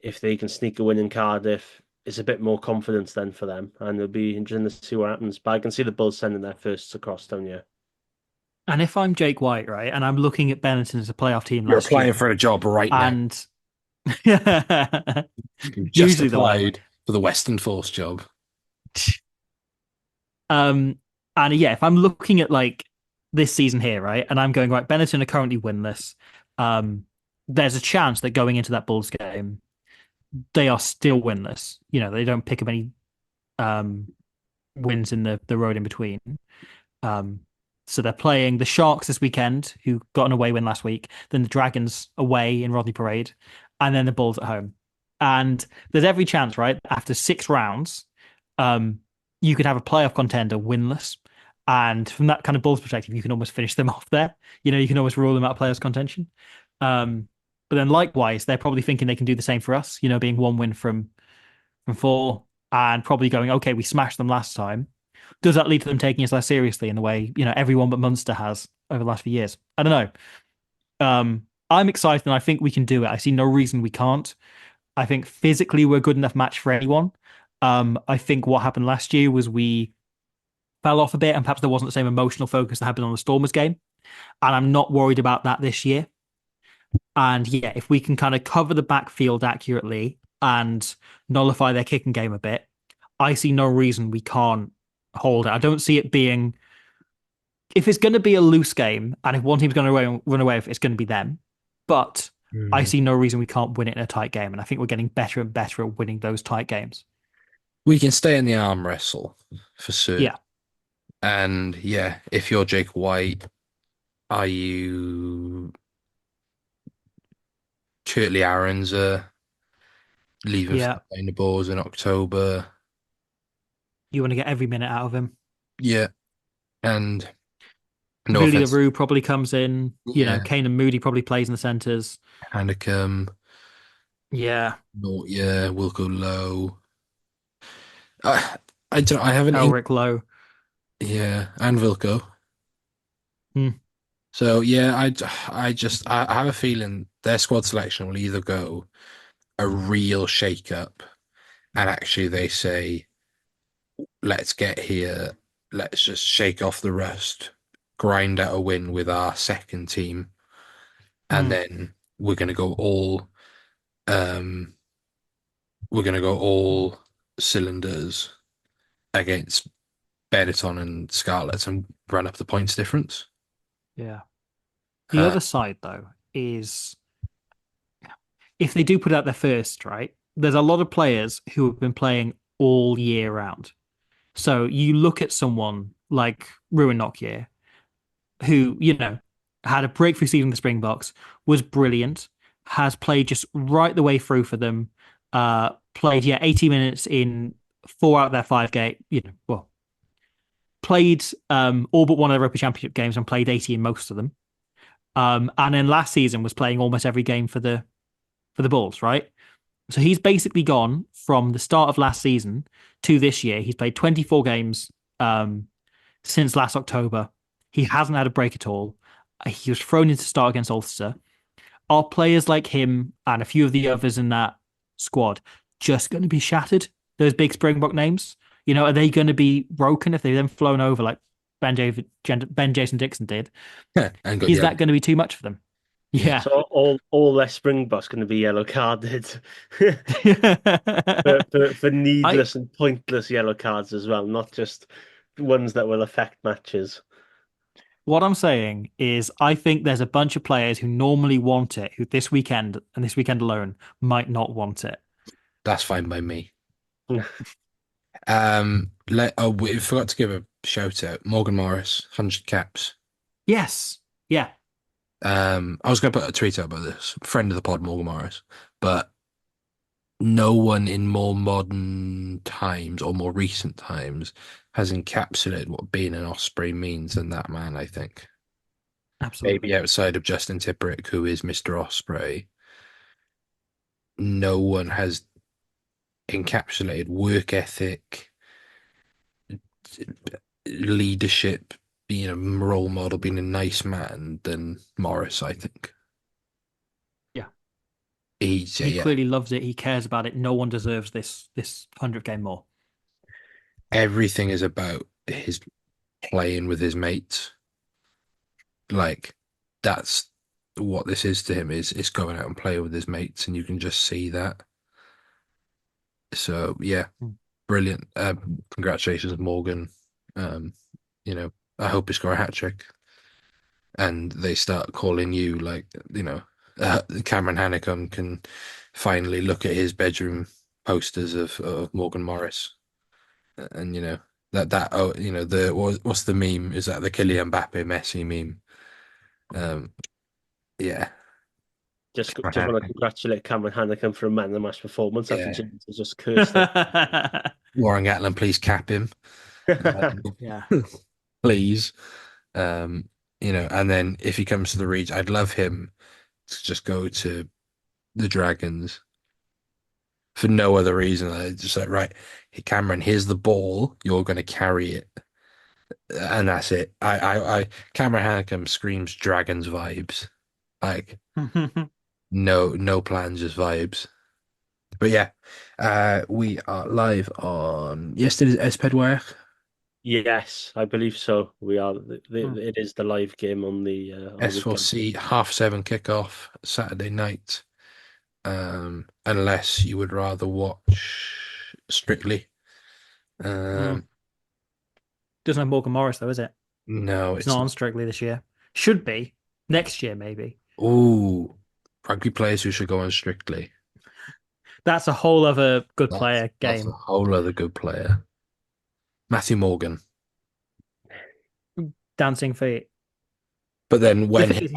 F: if they can sneak a win in Cardiff, it's a bit more confidence then for them. And it'll be interesting to see what happens. But I can see the Bulls sending their firsts across down here.
G: And if I'm Jake White, right, and I'm looking at Benetton as a playoff team,
E: you're applying for a job right now.
G: And
E: just applied for the Western Force job.
G: And yeah, if I'm looking at like this season here, right, and I'm going right, Benetton are currently winless. There's a chance that going into that Bulls game, they are still winless. They don't pick up any um, wins in the road in between. Um, so they're playing the Sharks this weekend, who got an away win last week, then the Dragons away in Rodney Parade, and then the Bulls at home. And there's every chance, right? After 6 rounds, you could have a playoff contender winless. And from that kind of Bulls perspective, you can almost finish them off there. You can almost rule them out of players contention. But then likewise, they're probably thinking they can do the same for us, being 1 win from 4 and probably going, okay, we smashed them last time. Does that lead to them taking us less seriously in the way, everyone but Munster has over the last few years? I don't know. I'm excited and I think we can do it. I see no reason we can't. I think physically we're a good enough match for anyone. I think what happened last year was we fell off a bit and perhaps there wasn't the same emotional focus that happened on the Stormers game. And I'm not worried about that this year. And yeah, if we can kind of cover the backfield accurately and nullify their kicking game a bit, I see no reason we can't hold it. I don't see it being, if it's going to be a loose game and if one team's going to run away with it, it's going to be them. But I see no reason we can't win it in a tight game. And I think we're getting better and better at winning those tight games.
E: We can stay in the arm wrestle for certain.
G: Yeah.
E: And yeah, if you're Jake White, are you Curtly Aaron's leaving for the Bulls in October?
G: You want to get every minute out of him.
E: Yeah. And
G: Billy LaRue probably comes in. Kane and Moody probably plays in the centres.
E: Hanicum.
G: Yeah.
E: Wilco Lowe. I don't. I haven't.
G: Elric Lowe.
E: Yeah, and Wilco. So yeah, I have a feeling their squad selection will either go a real shake-up, and actually they say, let's get here, let's just shake off the rust, grind out a win with our second team, and then we're gonna go all cylinders against Benetton and Scarlets and run up the points difference.
G: Yeah. The other side, though, is if they do put out their first, right, there's a lot of players who have been playing all year round. So you look at someone like Ruin Nokia, who, had a breakthrough season in the Springboks, was brilliant, has played just right the way through for them, played, 80 minutes in 4 out of their 5 games, played all but one of the Rugby Championship games and played 80 in most of them. And then last season was playing almost every game for the Bulls, right? So he's basically gone from the start of last season to this year. He's played 24 games since last October. He hasn't had a break at all. He was thrown into start against Ulster. Are players like him and a few of the others in that squad just going to be shattered? Those big Springbok names? Are they going to be broken if they've then flown over like Ben Jason Dixon did? Is that going to be too much for them? Yeah.
F: So all their Springboks going to be yellow carded for needless and pointless yellow cards as well, not just ones that will affect matches.
G: What I'm saying is I think there's a bunch of players who normally want it, who this weekend and this weekend alone might not want it.
E: That's fine by me. We forgot to give a shout out. Morgan Morris, 100 caps.
G: Yes. Yeah.
E: I was going to put a tweet out about this. Friend of the pod, Morgan Morris. But no one in more modern times or more recent times has encapsulated what being an Osprey means than that man, I think.
G: Absolutely.
E: Maybe outside of Justin Tipuric, who is Mr. Osprey, no one has encapsulated work ethic, leadership, being a role model, being a nice man than Morris, I think.
G: Yeah.
E: He
G: clearly loves it. He cares about it. No one deserves this 100 game more.
E: Everything is about his playing with his mates. Like, that's what this is to him, is going out and playing with his mates, and you can just see that. So yeah, brilliant. Congratulations, Morgan. I hope you score a hat trick, and they start calling you like, Cameron Hanicum can finally look at his bedroom posters of Morgan Morris, and what's the meme? Is that the Kylian Mbappe Messi meme? Yeah.
F: Just want to congratulate Cameron Hannigan for a man of the match performance after James has just cursed him.
E: Warren Gatland, please cap him.
G: Yeah.
E: Please. And then if he comes to the Reach, I'd love him to just go to the Dragons for no other reason. I just like, right, hey, Cameron, here's the ball. You're going to carry it. And that's it. Cameron Hannigan screams Dragons vibes. Like, no plans, just vibes. But yeah, we are live on yesterday's Espedware.
F: Yes, I believe so. We are. It is the live game on the
E: S4C 7:30 kickoff Saturday night. Unless you would rather watch Strictly.
G: Doesn't have Morgan Morris though, is it?
E: No,
G: it's not on Strictly this year. Should be next year, maybe.
E: Ooh, rugby players who should go on Strictly.
G: That's a whole other good player game.
E: That's a whole other good player. Matthew Morgan.
G: Dancing feet.
E: But then when his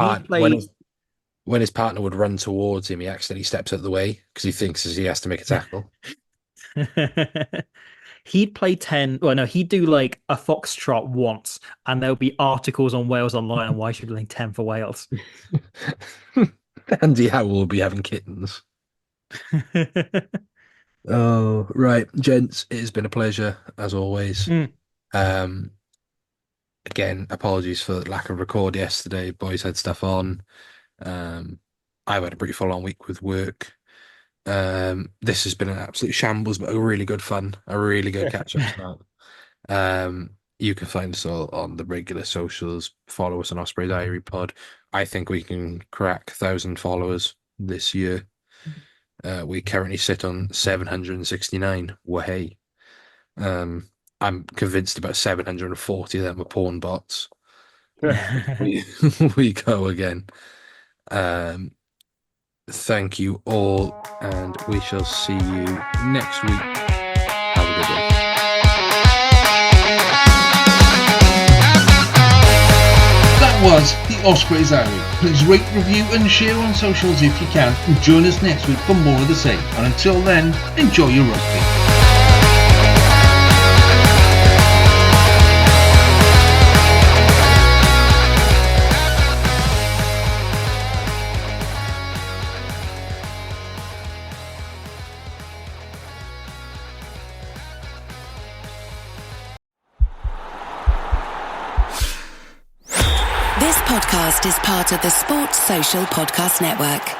E: partner would run towards him, he accidentally steps out of the way because he thinks he has to make a tackle.
G: He'd play 10. Well, no, he'd do like a foxtrot once, and there'll be articles on Wales Online on why should be playing 10 for Wales.
E: Andy Howell will be having kittens. Oh, right, gents, it has been a pleasure as always. Again, apologies for the lack of record yesterday. Boys had stuff on. I've had a pretty full-on week with work. This has been an absolute shambles, but a really good fun, a really good catch-up start. You can find us all on the regular socials. Follow us on Ospreys Eyrie Pod. I think we can crack 1,000 followers this year. We currently sit on 769. Wahey. I'm convinced about 740 of them are porn bots. we go again. Thank you all, and we shall see you next week. Have a good one.
D: That was the Ospreys Eyrie. Please rate, review and share on socials if you can, and join us next week for more of the same. And until then, enjoy your rugby.
H: This podcast is part of the Sports Social Podcast Network.